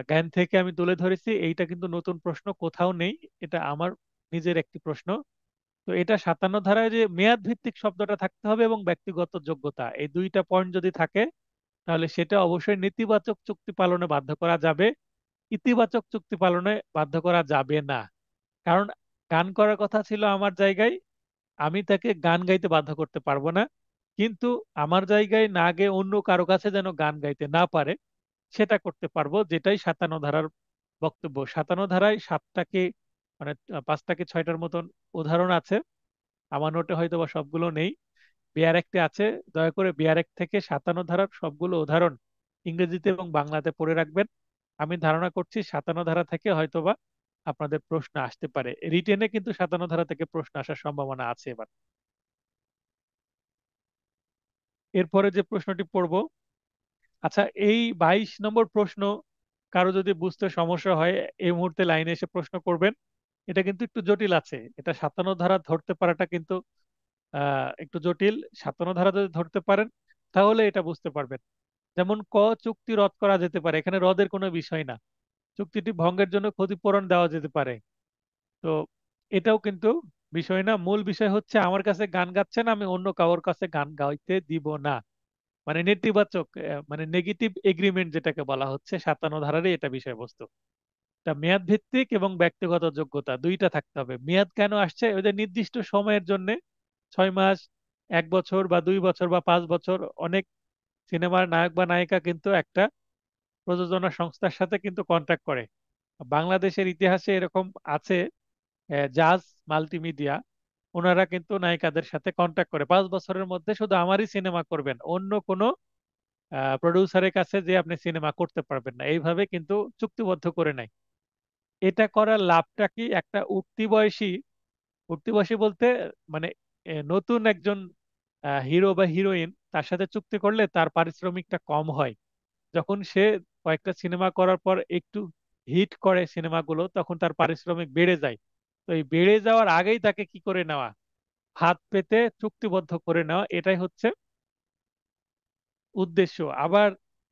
জ্ঞান থেকে আমি তুলে ধরেছি। এইটা কিন্তু নতুন প্রশ্ন কোথাও নেই, এটা আমার নিজের একটি প্রশ্ন। তো এটা 57 ধারায় যে মেয়াদ ভিত্তিক শব্দটা থাকতে হবে এবং ব্যক্তিগত যোগ্যতা, এই দুইটা পয়েন্ট যদি থাকে তাহলে সেটা অবশ্যই নেতিবাচক চুক্তি পালনে বাধ্য করা যাবে, ইতিবাচক চুক্তি পালনে বাধ্য করা যাবে না। কারণ গান করার কথা ছিল আমার জায়গায়, আমি তাকে গান গাইতে বাধ্য করতে পারবো না, কিন্তু আমার জায়গায় না গিয়ে অন্য কারো কাছে যেন গান গাইতে না পারে সেটা করতে পারবো, যেটাই 57 ধারার বক্তব্য। 57 ধারায় 7টা কি মানে 5টা কি 6টার মতন উদাহরণ আছে, আমার নোটে হয়তো বা সবগুলো নেই। বিআর একটে আছে, দয়া করে বিআর এক থেকে 57 ধারার সবগুলো উদাহরণ ইংরেজিতে এবং বাংলাতে পড়ে রাখবেন। আমি ধারণা করছি 57 ধারা থেকে হয়তোবা আপনাদের প্রশ্ন আসতে পারে, রিটেনে কিন্তু 57 ধারা থেকে প্রশ্ন আসার সম্ভাবনা আছে এবার। এরপরে যে প্রশ্নটি পড়ব, আচ্ছা এই 22 নম্বর প্রশ্ন কারো যদি বুঝতে সমস্যা হয় এই মুহূর্তে লাইনে এসে প্রশ্ন করবেন। এটা কিন্তু একটু জটিল আছে, এটা 57 ধারা ধরতে পারাটা কিন্তু একটু জটিল। 57 ধারা যদি ধরতে পারেন তাহলে এটা বুঝতে পারবেন। যেমন চুক্তি রদ করা যেতে পারে, এখানে রদের কোনো বিষয় না। চুক্তিটি ভঙ্গের জন্য ক্ষতিপূরণ দেওয়া যেতে পারে। তো এটাও কিন্তু বিষয় না, মূল বিষয় হচ্ছে আমার কাছে গান গাচ্ছেন, আমি অন্য কারোর কাছে গান গাইতে দিব না। মানে নেতিবাচক, মানে নেগেটিভ এগ্রিমেন্ট যেটাকে বলা হচ্ছে 57 ধারারই এটা বিষয়বস্তু। তা মেয়াদ ভিত্তিক এবং ব্যক্তিগত যোগ্যতা দুইটা থাকতে হবে। মেয়াদ কেন আসছে? ওই যে নির্দিষ্ট সময়ের জন্য, 6 মাস, 1 বছর বা 2 বছর বা 5 বছর। অনেক সিনেমার নায়ক বা নায়িকা কিন্তু একটা প্রযোজনা সংস্থার সাথে কিন্তু কন্ট্রাক্ট করে। বাংলাদেশের ইতিহাসে এরকম আছে, জাজ মাল্টিমিডিয়া, ওনারা কিন্তু নায়িকাদের সাথে কন্ট্রাক্ট করে 5 বছরের মধ্যে শুধু আমারই সিনেমা করবেন, অন্য কোনো প্রডিউসারের কাছে যে আপনি সিনেমা করতে পারবেন না, এইভাবে কিন্তু চুক্তিবদ্ধ করে নেয়। এটা করার লাভটা কি? একটা উঠতি বয়সী, উঠতি বয়সী বলতে মানে নতুন একজন হিরো বা হিরোইন, তার সাথে চুক্তি করলে তার পারিশ্রমিকটা কম হয়। যখন সে কয়েকটা সিনেমা করার পর একটু হিট করে সিনেমাগুলো, তখন তার পারিশ্রমিক বেড়ে যায়। তো এই বেড়ে যাওয়ার আগেই তাকে কি করে নেওয়া, হাত পেতে চুক্তিবদ্ধ করে নেওয়া, এটাই হচ্ছে উদ্দেশ্য। আবার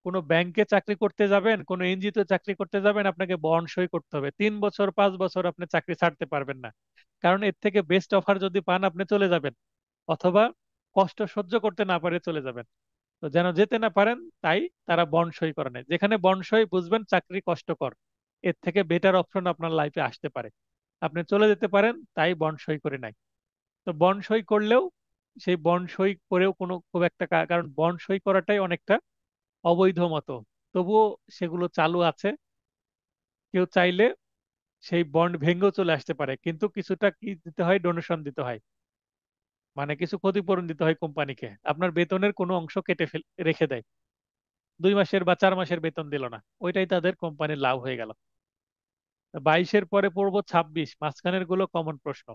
কোনো ব্যাংকে চাকরি করতে যাবেন, কোনো এনজিওতে চাকরি করতে যাবেন, আপনাকে বন্ড সই করতে হবে। 3 বছর 5 বছর আপনি চাকরি ছাড়তে পারবেন না, কারণ এর থেকে বেস্ট অফার যদি পান আপনি চলে যাবেন, অথবা কষ্ট সহ্য করতে না পারে চলে যাবেন। তো যেন যেতে না পারেন তাই তারা বন্ড সই করে নেয়। যেখানে বন্ড সই বুঝবেন চাকরি কষ্টকর, এর থেকে বেটার অপশন আপনার লাইফে আসতে পারে, আপনি চলে যেতে পারেন, তাই বন্ড সই করে নেয়। তো বন্ড সই করলেও, সেই বন্ড সই করেও কোনো খুব একটা কারণ বন্ড সই করাটাই অনেকটা অবৈধ মতো, তবুও সেগুলো চালু আছে। কেউ চাইলে সেই বন্ড ভেঙেও চলে আসতে পারে, কিন্তু কিছুটা কি দিতে হয়, ডোনেশন দিতে হয়, মানে কিছু ক্ষতিপূরণ দিতে হয় কোম্পানিকে, আপনার বেতনের কোনো অংশ কেটে রেখে দেয়। 2 মাসের বা 4 মাসের বেতন দিল না, ওইটাই তাদের কোম্পানির লাভ হয়ে গেল। 22-এর পরে পড়বো 26, মাঝখানের গুলো কমন প্রশ্ন।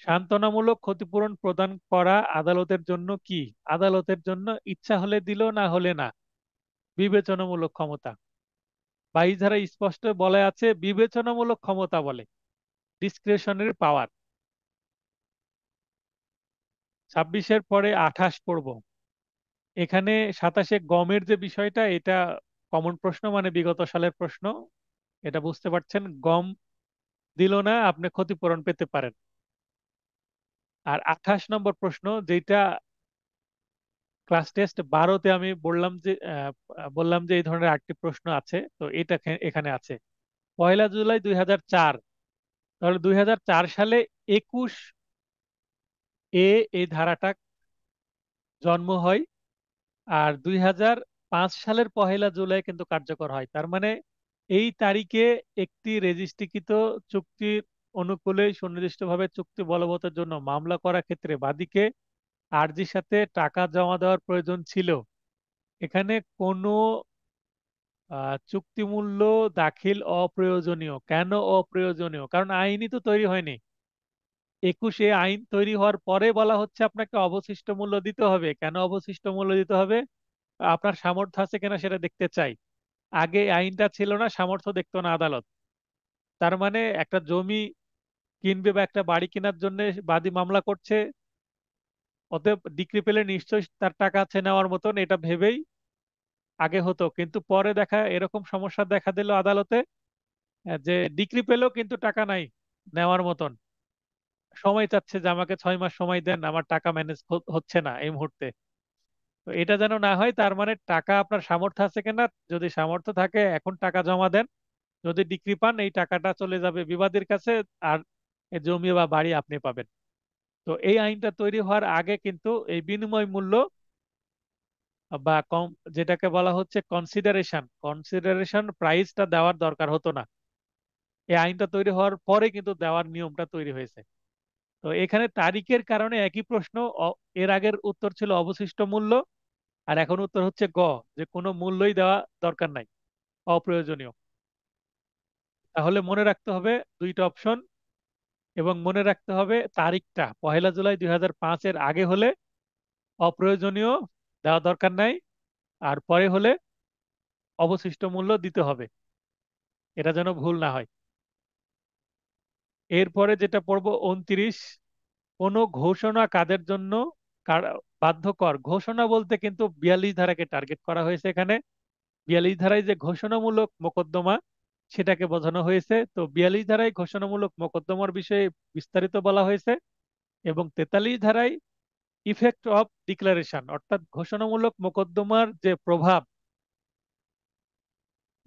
সান্ত্বনামূলক ক্ষতিপূরণ প্রদান করা আদালতের জন্য কি? আদালতের জন্য ইচ্ছা হলে দিল, না হলে না, বিবেচনামূলক ক্ষমতা। 22 ধারায় স্পষ্ট বলা আছে বিবেচনামূলক ক্ষমতা বলে, ডিসক্রিশনারি পাওয়ার। 26-এর পরে 28 পড়ব। এখানে 27-এ গমের যে বিষয়টা, এটা কমন প্রশ্ন, মানে বিগত সালের প্রশ্ন। এটা বুঝতে পারছেন, গম দিল না, আপনি ক্ষতিপূরণ পেতে পারেন। আর 28 নম্বর প্রশ্ন যেটা ক্লাস টেস্ট 12-তে আমি বললাম যে এই ধরনের 8টি প্রশ্ন আছে, তো এটা এখানে আছে। 1 জুলাই 2004, তাহলে 2004 সালে 21 এই ধারাটা জন্ম হয়। আর 2005 সালের 1 জুলাই কিন্তু কার্যকর হয়। তার মানে এই তারিখে একটি রেজিস্ট্রিকৃত চুক্তির অনুকূলে সুনির্দিষ্টভাবে চুক্তি বলবতের জন্য মামলা করার ক্ষেত্রে বাদীকে আর্জির সাথে টাকা জমা দেওয়ার প্রয়োজন ছিল। এখানে কোনো চুক্তি মূল্য দাখিল অপ্রয়োজনীয়। কেন অপ্রয়োজনীয়? কারণ আইনই তো তৈরি হয়নি। 21 আইন তৈরি হওয়ার পরে বলা হচ্ছে আপনাকে অবশিষ্ট মূল্য দিতে হবে। কেন অবশিষ্ট মূল্য দিতে হবে? আপনার সামর্থ্য আছে কিনা সেটা দেখতে চাই। আগে আইনটা ছিল না, সামর্থ্য দেখতো না আদালত। তার মানে একটা জমি কিনবে বা একটা বাড়ি কেনার জন্য বাদী মামলা করছে, অতএব ডিক্রি পেলে নিশ্চয়ই তার টাকা আছে নেওয়ার মতন, এটা ভেবেই আগে হতো। কিন্তু পরে এরকম সমস্যা দেখা দিল আদালতে, যে ডিক্রি পেলেও কিন্তু টাকা নাই নেওয়ার মতন, সময় চাচ্ছে যে আমাকে 6 মাস সময় দেন, আমার টাকা ম্যানেজ হচ্ছে না এই মুহূর্তে। তো এটা যেন না হয়। তার মানে টাকা আপনার সামর্থ্য আছে কিনা, যদি সামর্থ্য থাকে এখন টাকা জমা দেন, যদি ডিক্রি পান এই টাকাটা চলে যাবে বিবাদীর কাছে, আর এই জমি বা বাড়ি আপনি পাবেন। তো এই আইনটা তৈরি হওয়ার আগে কিন্তু এই বিনিময় মূল্য বা কম, যেটাকে বলা হচ্ছে কনসিডারেশন কনসিডারেশন প্রাইসটা দেওয়ার দরকার হতো না। এই আইনটা তৈরি হওয়ার পরে কিন্তু দেওয়ার নিয়মটা তৈরি হয়েছে। তো এখানে তারিখের কারণে একই প্রশ্ন। এর আগের উত্তর ছিল অবশিষ্ট মূল্য, আর এখন উত্তর হচ্ছে যে কোনো মূল্যই দেওয়া দরকার নাই, অপ্রয়োজনীয়। তাহলে মনে রাখতে হবে দুইটা অপশন, এবং মনে রাখতে হবে তারিখটা 1 জুলাই 2005-এর আগে হলে অপ্রয়োজনীয়, দেওয়া দরকার নাই, আর পরে হলে অবশিষ্ট মূল্য দিতে হবে। এটা যেন ভুল না হয়। এরপরে যেটা পড়বো 29, কোনো ঘোষণা কাদের জন্য বাধ্যকর। ঘোষণা বলতে কিন্তু 42 ধারাকে টার্গেট করা হয়েছে এখানে। 42 ধারায় যে ঘোষণামূলক মোকদ্দমা, সেটাকে বোঝানো হয়েছে। তো 42 ধারায় ঘোষণামূলক মোকদ্দমার বিষয়ে বিস্তারিত বলা হয়েছে, এবং 43 ধারায় ইফেক্ট অফ ডিক্লারেশন, অর্থাৎ ঘোষণামূলক মোকদ্দমার যে প্রভাব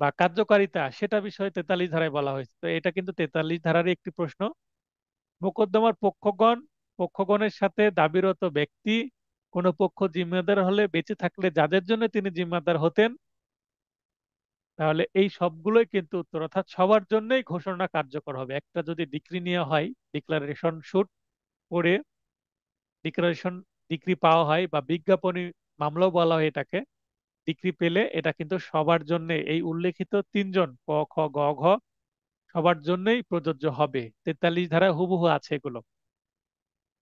বা কার্যকারিতা, সেটা বিষয়ে 43 ধারায় বলা হয়েছে। তো এটা কিন্তু 43 ধারারই একটি প্রশ্ন। মোকদ্দমার পক্ষগণের সাথে দাবিরত ব্যক্তি, কোনো পক্ষ জিম্মেদার হলে বেঁচে থাকলে যাদের জন্য তিনি জিম্মেদার হতেন, তাহলে এই সবগুলোই কিন্তু উত্তর, অর্থাৎ সবার জন্যই ঘোষণা কার্যকর হবে। একটা যদি ডিক্রি নেওয়া হয়, ডিক্লারেশন শুট করে ডিক্লারেশন ডিক্রি পাওয়া হয়, বা বিজ্ঞাপনী মামলাও বলা হয় এটাকে, ডিক্রি পেলে এটা কিন্তু সবার জন্য, এই উল্লেখিত তিনজন ক খ গ ঘ সবার জন্যই প্রযোজ্য হবে। 43 ধারা হুবহু আছে এগুলো।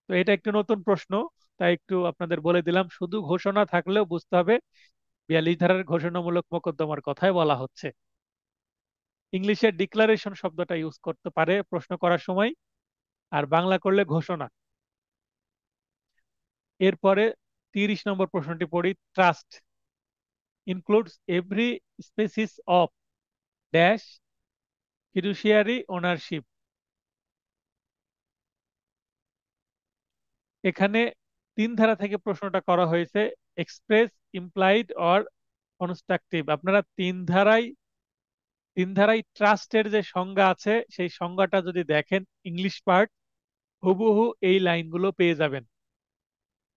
তো এটা একটু নতুন প্রশ্ন, তাই একটু আপনাদের বলে দিলাম। শুধু ঘোষণা থাকলেও বুঝতে হবে 42 ধারার ঘোষণামূলক মোকদ্দমার কথাই বলা হচ্ছে। ইংলিশে ডিক্লারেশন শব্দটা ইউজ করতে পারে প্রশ্ন করার সময়, আর বাংলা করলে ঘোষণা। এরপরে 30 নম্বর প্রশ্নটি পড়ি। Trust includes every species of dash ফিডুশিয়ারি ownership. এখানে 3 ধারা থেকে প্রশ্নটা করা হয়েছে, এক্সপ্রেস, ইমপ্লাইড অর কনস্ট্রাকটিভ। আপনারা তিন ধারায় ট্রাস্টের যে সংজ্ঞা আছে, সেই সংজ্ঞাটা যদি দেখেন ইংলিশ পার্ট, হুবহু এই লাইনগুলো পেয়ে যাবেন।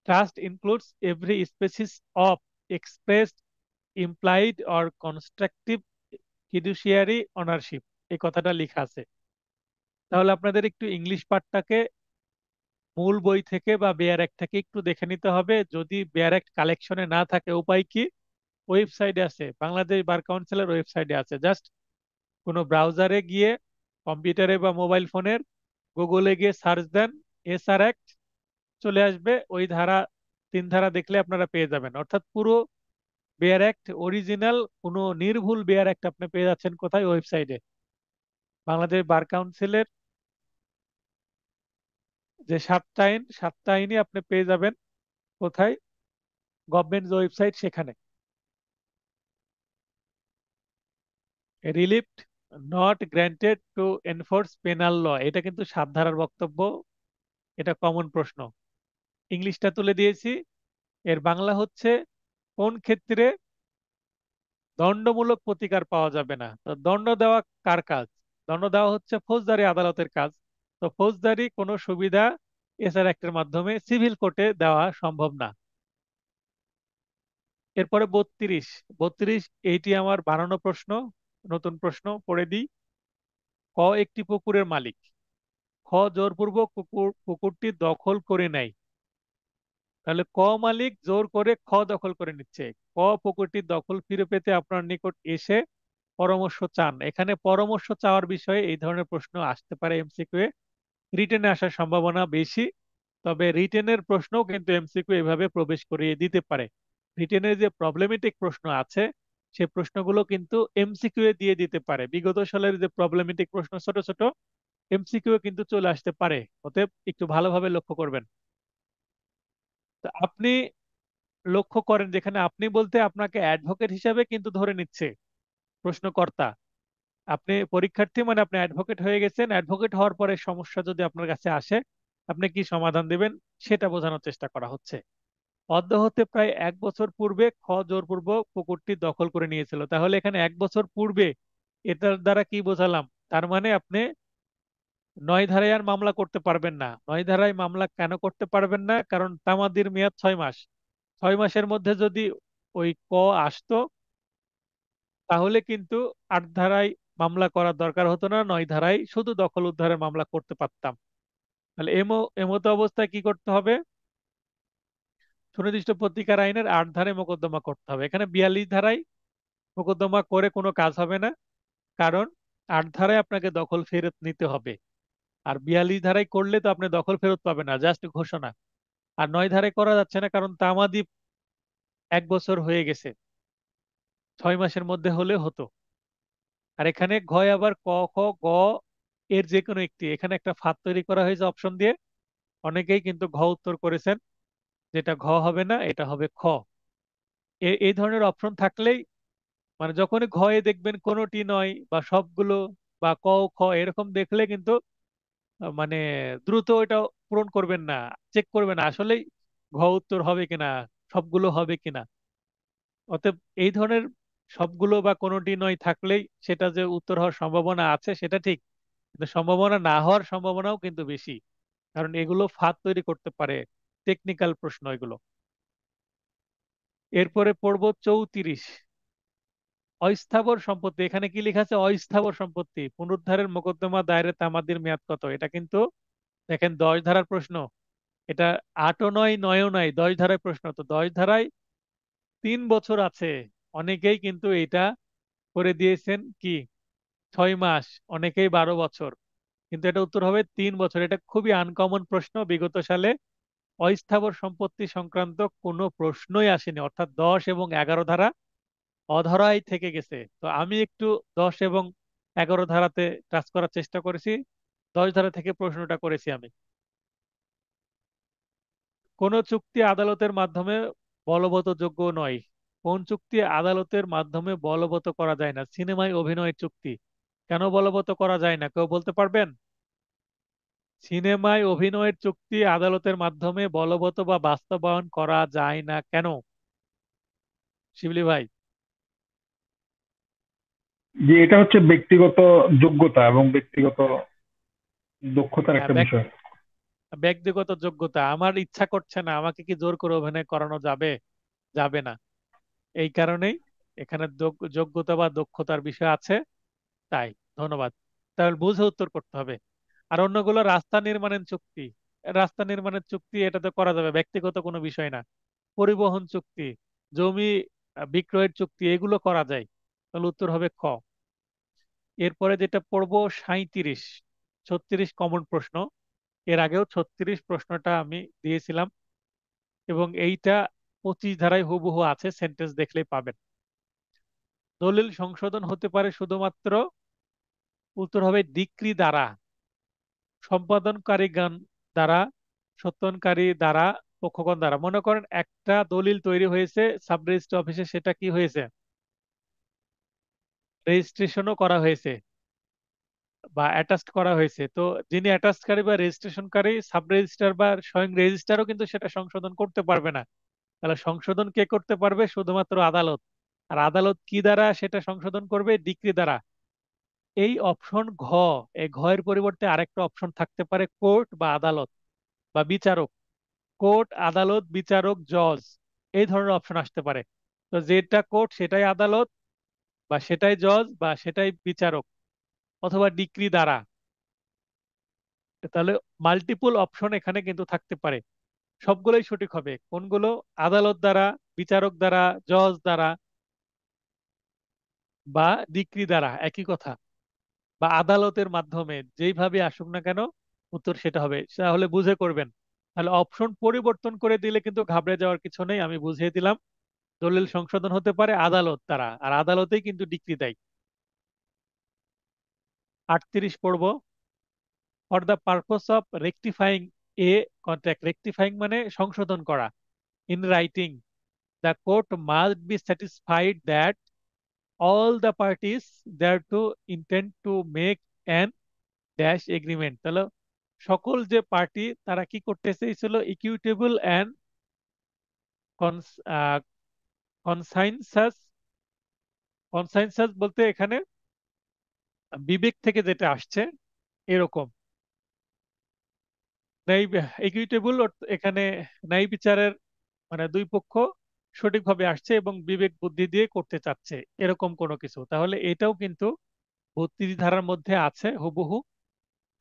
Trust includes every species of expressed, implied or constructive ফিডুশিয়ারি ownership, এই কথাটা লেখা আছে। তাহলে আপনাদের একটু ইংলিশ পার্টটাকে মূল বই থেকে বা বেয়ার অ্যাক্ট থেকে একটু দেখে নিতে হবে। যদি বেয়ার অ্যাক্ট কালেকশনে না থাকে, উপায় কি? ওয়েবসাইটে আছে, বাংলাদেশ বার কাউন্সিলের ওয়েবসাইটে আছে। জাস্ট কোনো ব্রাউজারে গিয়ে, কম্পিউটারে বা মোবাইল ফোনের গুগলে গিয়ে সার্চ দেন এসআর অ্যাক্ট, চলে আসবে। ওই 3 ধারা দেখলে আপনারা পেয়ে যাবেন। অর্থাৎ পুরো বেয়ার অ্যাক্ট অরিজিনাল, কোনো নির্ভুল বেয়ার অ্যাক্ট আপনি পেয়ে যাচ্ছেন কোথায়? ওয়েবসাইটে। বাংলাদেশ বার কাউন্সিলের যে 7টা আইনই আপনি পেয়ে যাবেন কোথায়? গভর্নমেন্ট ওয়েবসাইট, সেখানে। Relief not granted to enforce penal law, এটা কিন্তু 7 ধারার বক্তব্য। এটা কমন প্রশ্ন। ইংলিশটা তুলে দিয়েছি, এর বাংলা হচ্ছে কোন ক্ষেত্রে দণ্ডমূলক প্রতিকার পাওয়া যাবে না। তো দণ্ড দেওয়া কার কাজ? দণ্ড দেওয়া হচ্ছে ফৌজদারি আদালতের কাজ। তো ফৌজদারি কোনো সুবিধা এসআর অ্যাক্টের মাধ্যমে সিভিল কোর্টে দেওয়া সম্ভব না। এরপরে 32। 32 এইটি আমার বানানো প্রশ্ন, নতুন প্রশ্ন পড়ে দিই। ক একটি পুকুরের মালিক, খ জোরপূর্বক পুকুরটি দখল করে নেয়। তাহলে ক মালিক জোর করে খ দখল করে নিচ্ছে। ক পুকুরটির দখল ফিরে পেতে আপনার নিকট এসে পরামর্শ চান। এখানে পরামর্শ চাওয়ার বিষয়ে এই ধরনের প্রশ্ন আসতে পারে এমসিকিউ এ, রিটেনে আসার সম্ভাবনা বেশি। তবে রিটেনের প্রশ্নও কিন্তু এমসিকিউ এভাবে প্রবেশ করিয়ে দিতে পারে। রিটেনের যে প্রবলেমেটিক প্রশ্ন আছে সে প্রশ্নগুলো কিন্তু এমসিকিউ এ দিয়ে দিতে পারে। বিগত সালের যে প্রবলেমেটিক প্রশ্ন ছোট ছোট এমসিকিউ কিন্তু চলে আসতে পারে। অতএব একটু ভালোভাবে লক্ষ্য করবেন। তো আপনি লক্ষ্য করেন যেখানে আপনি বলতে আপনাকে অ্যাডভোকেট হিসাবে কিন্তু ধরে নিচ্ছে প্রশ্নকর্তা। আপনি পরীক্ষার্থী মানে আপনি অ্যাডভোকেট হয়ে গেছেন। অ্যাডভোকেট হওয়ার পরে সমস্যা যদি আপনার কাছে আসে আপনি কি সমাধান দেবেন সেটা বোঝানোর চেষ্টা করা হচ্ছে। অদ্য হতে প্রায় 1 বছর পূর্বে খ জোরপূর্বক পুকুরটি দখল করে নিয়েছিল। তাহলে এখানে 1 বছর পূর্বে এটার দ্বারা কি বোঝালাম? তার মানে আপনি 9 ধারায় আর মামলা করতে পারবেন না। 9 ধারায় মামলা কেন করতে পারবেন না? কারণ তামাদির মেয়াদ 6 মাস। 6 মাসের মধ্যে যদি ওই ক আসতো তাহলে কিন্তু 8 ধারায় মামলা করার দরকার হতো না, 9 ধারায় শুধু দখল উদ্ধারের মামলা করতে পারতাম। তাহলে এমতো অবস্থায় কি করতে হবে? সুনির্দিষ্ট প্রতিকার আইনের 8 ধারায় মোকদ্দমা করতে হবে। এখানে 42 ধারায় মোকদ্দমা করে কোনো কাজ হবে না, কারণ 8 ধারায় আপনাকে দখল ফেরত নিতে হবে। আর 42 ধারায় করলে তো আপনি দখল ফেরত পাবেন না, জাস্ট ঘোষণা। আর 9 ধারায় করা যাচ্ছে না কারণ তামাদি 1 বছর হয়ে গেছে, 6 মাসের মধ্যে হলে হতো। আর এখানে ঘয় আবার ক খ গ এর যে কোনো একটি, এখানে একটা ফাঁদ তৈরি করা হয়েছে অপশন দিয়ে। অনেকেই কিন্তু ঘ উত্তর করেছেন, যেটা ঘ হবে না, এটা হবে খ। এই ধরনের অপশন থাকলেই মানে যখনই ঘয়ে দেখবেন কোনোটি নয় বা সবগুলো বা ক খ এরকম দেখলে কিন্তু মানে দ্রুত ওইটা পূরণ করবেন না, চেক করবেন না আসলেই ঘ উত্তর হবে কিনা, সবগুলো হবে কিনা। অতএব এই ধরনের সবগুলো বা কোনোটি নয় থাকলেই সেটা যে উত্তর হওয়ার সম্ভাবনা আছে সেটা ঠিক, কিন্তু সম্ভাবনা না হওয়ার সম্ভাবনাও কিন্তু বেশি, কারণ এগুলো ফাঁদ তৈরি করতে পারে। টেকনিক্যাল প্রশ্ন এগুলো। এরপরে পড়বো 34। অস্থাবর সম্পত্তি, এখানে কি লেখা আছে? অস্থাবর সম্পত্তি পুনরুদ্ধারের মোকদ্দমা দায়েরের তামাদির মেয়াদ কত? এটা কিন্তু দেখেন 10 ধারার প্রশ্ন। এটা 8ও নয় 9ও নয়, 10 ধারায় প্রশ্ন। তো 10 ধারায় 3 বছর আছে। অনেকেই কিন্তু এটা করে দিয়েছেন কি 6 মাস, অনেকেই 12 বছর, কিন্তু এটা উত্তর হবে 3 বছর। এটা খুবই আনকমন প্রশ্ন। বিগত সালে অস্থাবর সম্পত্তি সংক্রান্ত কোনো প্রশ্নই আসেনি, অর্থাৎ 10 এবং 11 ধারা অধরাই থেকে গেছে। তো আমি একটু 10 এবং 11 ধারাতে টাচ করার চেষ্টা করেছি, 10 ধারা থেকে প্রশ্নটা করেছি আমি। কোন চুক্তি আদালতের মাধ্যমে বলবৎ যোগ্য নয়? কোন চুক্তি আদালতের মাধ্যমে বলবৎ করা যায় না? সিনেমায় অভিনয়ের চুক্তি। কেন বলবৎ করা যায় না কেউ বলতে পারবেন? সিনেমায় অভিনয়ের চুক্তি আদালতের মাধ্যমে বলবৎ বা বাস্তবায়ন করা যায় না কেন? শিবলি ভাই। যে এটা হচ্ছে ব্যক্তিগত যোগ্যতা এবং ব্যক্তিগত দক্ষতার হ্যাঁ, একটা বিষয়। ব্যক্তিগত যোগ্যতা। আমার ইচ্ছা করছে না, আমাকে কি জোর করে অভিনয় করানো যাবে? যাবে না। এই কারণেই এখানে যোগ্যতা বা দক্ষতার বিষয় আছে, তাই। ধন্যবাদ। তাহলে বুঝে উত্তর করতে হবে। আর অন্যগুলো রাস্তা নির্মাণের চুক্তি। রাস্তা নির্মাণের চুক্তি এটা তো করা যাবে, ব্যক্তিগত কোনো বিষয় না। পরিবহন চুক্তি, জমি বিক্রয়ের চুক্তি, এগুলো করা যায়। তাহলে উত্তর হবে খ। এরপরে যেটা পড়বো 37। 36 কমন প্রশ্ন। এর আগেও 36 প্রশ্নটা আমি দিয়েছিলাম এবং এইটা 25 ধারায় হুবহু আছে, সেন্টেন্স দেখলেই পাবেন। দলিল সংশোধন হতে পারে শুধুমাত্র, উত্তর হবে ডিক্রি দ্বারা, সম্পাদনকারীগণ দ্বারা, সত্তনকারী দ্বারা, পক্ষগণ দ্বারা। মনে করেন একটা দলিল তৈরি হয়েছে সাব রেজিস্ট্রি অফিসে, সেটা কি হয়েছে? রেজিস্ট্রেশনও করা হয়েছে বা অ্যাটাচড করা হয়েছে। তো যিনি অ্যাটাচকারী বা রেজিস্ট্রেশনকারী সাব রেজিস্ট্রার বা স্বয়ং রেজিস্ট্রারও কিন্তু সেটা সংশোধন করতে পারবে না। তাহলে সংশোধন কে করতে পারবে? শুধুমাত্র আদালত। আর আদালত কি দ্বারা সেটা সংশোধন করবে? ডিক্রি দ্বারা। এই অপশন ঘ, এই ঘয়ের পরিবর্তে আরেকটা অপশন থাকতে পারে কোর্ট বা আদালত বা বিচারক। কোর্ট, আদালত, বিচারক, জজ, এই ধরনের অপশন আসতে পারে। তো যেটা কোর্ট সেটাই আদালত, বা সেটাই জজ, বা সেটাই বিচারক, অথবা ডিক্রি দ্বারা। তাহলে মাল্টিপল অপশন এখানে কিন্তু থাকতে পারে। সবগুলোই সঠিক হবে। কোনগুলো? আদালত দ্বারা, বিচারক দ্বারা, জজ দ্বারা, বা ডিক্রি দ্বারা, একই কথা। বা আদালতের মাধ্যমে, যেইভাবে আসুক না কেন উত্তর সেটা হবে। তাহলে বুঝে করবেন। তাহলে অপশন পরিবর্তন করে দিলে কিন্তু ঘাবড়ে যাওয়ার কিছু নেই, আমি বুঝিয়ে দিলাম। দলিল সংশোধন হতে পারে আদালত দ্বারা, আর আদালতেই কিন্তু ডিক্রি দেয়। 38 পড়ব। For the purpose of rectifying a contract, rectifying মানে সংশোধন করা, in writing the court must be satisfied that all the parties thereto intend to make an dash agreement। তাহলে সকল যে পার্টি তারা কি করতে চেয়েছিল, ইকুইটেবল অ্যান্ড কনসাইনসাস। কনসাইনসাস বলতে এখানে বিবেক থেকে যেটা আসছে এরকম। ন্যায়, ইকুইটেবল এখানে ন্যায় বিচারের মানে দুই পক্ষ সঠিকভাবে আসছে এবং বিবেক বুদ্ধি দিয়ে করতে চাচ্ছে, এরকম কোনো কিছু। তাহলে এটাও কিন্তু 32 ধারার মধ্যে আছে হুবহু।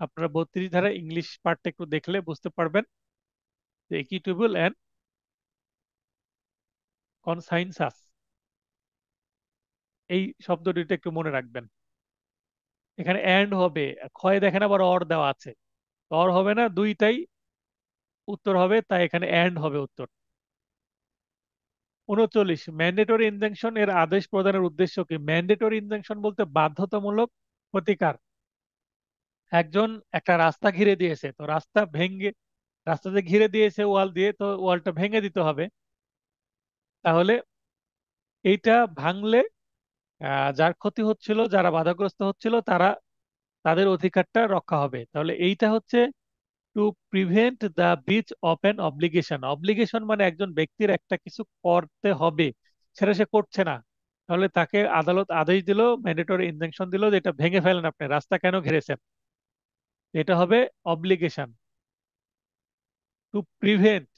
আপনারা 32 ধারা ইংলিশ পার্টটা একটু দেখলে বুঝতে পারবেন যে ইকুইটেবল অ্যান্ড কনসাইনসাস, এই শব্দ দুইটা একটু মনে রাখবেন। এখানে অ্যান্ড হবে, ক্ষয় দেখেন আবার অর দেওয়া আছে, অর হবে না, দুইটাই উত্তর হবে, তাই এখানে অ্যান্ড হবে উত্তর। 39, ম্যান্ডেটরি ইনজাংশন এর আদেশ প্রদানের উদ্দেশ্য কি? ম্যান্ডেটরি ইনজাংশন বলতে বাধ্যতামূলক প্রতিকার। একজন একটা রাস্তা ঘিরে দিয়েছে, তো রাস্তা ভেঙে, রাস্তা যে ঘিরে দিয়েছে ওয়াল দিয়ে, তো ওয়ালটা ভেঙে দিতে হবে। তাহলে এইটা ভাঙলে যার ক্ষতি হচ্ছিল, যারা বাধাগ্রস্ত হচ্ছিল, তাদের অধিকারটা রক্ষা হবে। তাহলে এইটা হচ্ছে to prevent the breach of an obligation. Obligation মানে একজন ব্যক্তির একটা কিছু করতে হবে, সেটা সে করছে না, তাহলে তাকে আদালত আদেশ দিল, ম্যান্ডেটরি ইনজাংশন দিল যে এটা ভেঙে ফেলেন, আপনি রাস্তা কেন ঘিরেছেন, এটা হবে অব্লিগেশন। টু প্রিভেন্ট,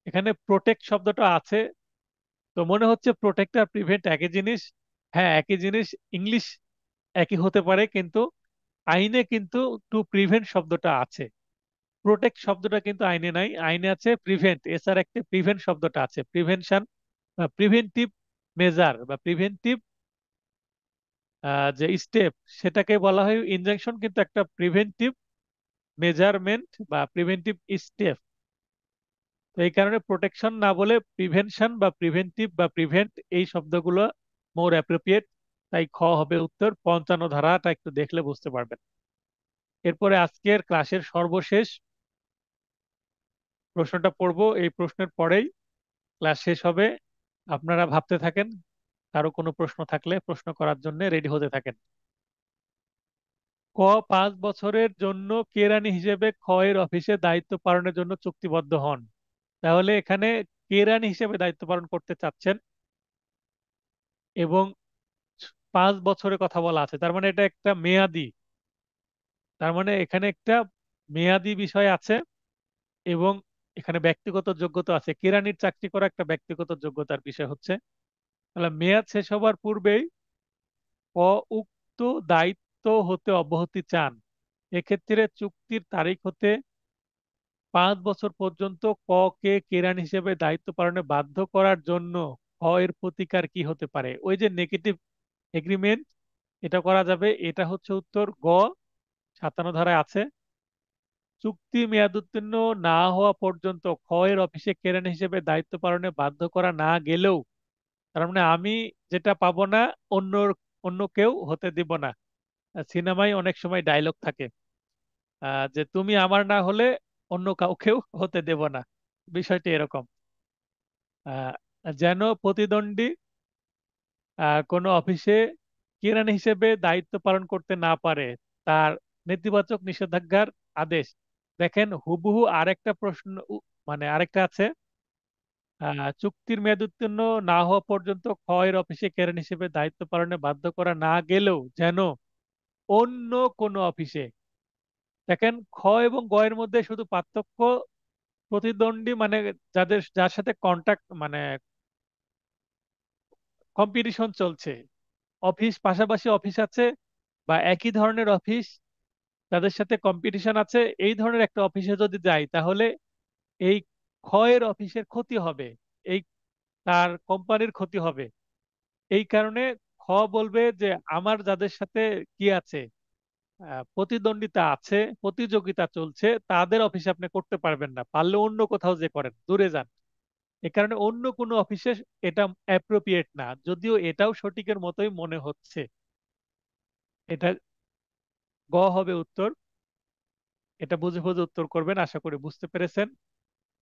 এখানে প্রোটেক্ট শব্দটা আছে, তো মনে হচ্ছে প্রোটেক্ট আর প্রিভেন্ট একই জিনিস। হ্যাঁ একই জিনিস, ইংলিশ একই হতে পারে, কিন্তু আইনে কিন্তু টু প্রিভেন্ট শব্দটা আছে। প্রোটেক্ট শব্দটা কিন্তু আইনে নাই, আইনে আছে প্রিভেন্ট। এছাড়া একটা প্রিভেন্ট শব্দটা আছে, প্রিভেনশন বা প্রিভেন্টিভ মেজার বা প্রিভেন্টিভ যে স্টেপ, সেটাকে বলা হয় ইনজাংশন, কিন্তু একটা প্রিভেন্টিভ মেজারমেন্ট বা প্রিভেন্টিভ স্টেপ। তো এই কারণে প্রোটেকশন না বলে প্রিভেনশন বা প্রিভেন্টিভ বা প্রিভেন্ট, এই শব্দগুলো মোর অ্যাপ্রোপ্রিয়েট। তাই খ হবে উত্তর। 55 ধারাটা একটু দেখলে বুঝতে পারবেন। এরপরে আজকের ক্লাসের সর্বশেষ প্রশ্নটা পড়বো, এই প্রশ্নের পরেই ক্লাস শেষ হবে। আপনারা ভাবতে থাকেন, কারো কোনো প্রশ্ন থাকলে প্রশ্ন করার জন্য রেডি হতে থাকেন। ক, 5 বছরের জন্য কেরানি হিসেবে খ এর অফিসে দায়িত্ব পালনের জন্য চুক্তিবদ্ধ হন। তাহলে এখানে কেরানি হিসেবে দায়িত্ব পালন করতে চাচ্ছেন এবং 5 বছরের কথা বলা আছে, তার মানে এটা একটা মেয়াদি, তার মানে এখানে একটা মেয়াদি বিষয় আছে এবং এখানে ব্যক্তিগত যোগ্যতা আছে। কেরানির চাকরি করা একটা ব্যক্তিগত যোগ্যতার বিষয় হচ্ছে। তাহলে মেয়াদ শেষ হবার পূর্বেই ক উক্ত দায়িত্ব হতে অব্যাহতি চান, এক্ষেত্রে চুক্তির তারিখ হতে 5 বছর পর্যন্ত ক কে কেরানি হিসেবে দায়িত্ব পালনে বাধ্য করার জন্য খ এর প্রতিকার কি হতে পারে? ওই যে নেগেটিভ এগ্রিমেন্ট, এটা করা যাবে। এটা হচ্ছে উত্তর গ, 57 ধারায় আছে। চুক্তি মেয়াদ উত্তীর্ণ না হওয়া পর্যন্ত খ এর অফিসে কেরানি হিসেবে দায়িত্ব পালনে বাধ্য করা না গেলেও, তার মানে আমি যেটা পাবো না, অন্য অন্য কেউ হতে দিব না। সিনেমায় অনেক সময় ডায়লগ থাকে যে তুমি আমার না হলে অন্য কাউকেও হতে দেব না, বিষয়টি এরকম। আহ, যেন প্রতিদ্বন্দ্বী কোনো অফিসে কেরানি হিসেবে দায়িত্ব পালন করতে না পারে, তার নেতিবাচক নিষেধাজ্ঞার আদেশ। দেখেন হুবহু আরেকটা প্রশ্ন মানে আরেকটা আছে, চুক্তির মেয়াদ উত্তীর্ণ না হওয়া পর্যন্ত খ এর অফিসে কেরানি হিসেবে দায়িত্ব পালনে বাধ্য করা না গেলেও যেন অন্য কোনো অফিসে, দেখেন খ এবং গ এর মধ্যে শুধু পার্থক্য প্রতিদ্বন্দ্বী মানে যার সাথে কন্ট্যাক্ট মানে কম্পিটিশন চলছে, অফিস পাশাপাশি অফিস আছে বা একই ধরনের অফিস তাদের সাথে কম্পিটিশন আছে, এই ধরনের একটা অফিসে যদি যাই তাহলে এই ক্ষয়ের অফিসের ক্ষতি হবে, এই তার কোম্পানির ক্ষতি হবে। এই কারণে খ বলবে যে আমার যাদের সাথে কি আছে, প্রতিদ্বন্দ্বিতা আছে, প্রতিযোগিতা চলছে, তাদের অফিসে আপনি করতে পারবেন না, পারলে অন্য কোথাও যে করেন, দূরে যান। এ কারণে অন্য কোনো অফিসে এটা অ্যাপ্রোপ্রিয়েট না, যদিও এটাও সঠিকের মতোই মনে হচ্ছে। এটা গ হবে উত্তর। এটা বুঝে বুঝে উত্তর করবেন, আশা করি বুঝতে পেরেছেন।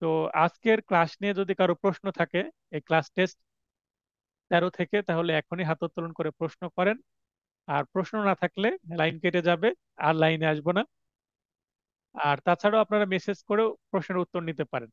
তো আজকের ক্লাস নিয়ে যদি কারো প্রশ্ন থাকে, এই ক্লাস টেস্ট 13 থেকে, তাহলে এখনই হাত উত্তোলন করে প্রশ্ন করেন। আর প্রশ্ন না থাকলে লাইন কেটে যাবে, আর লাইনে আসবো না। আর তাছাড়াও আপনারা মেসেজ করেও প্রশ্নের উত্তর নিতে পারেন।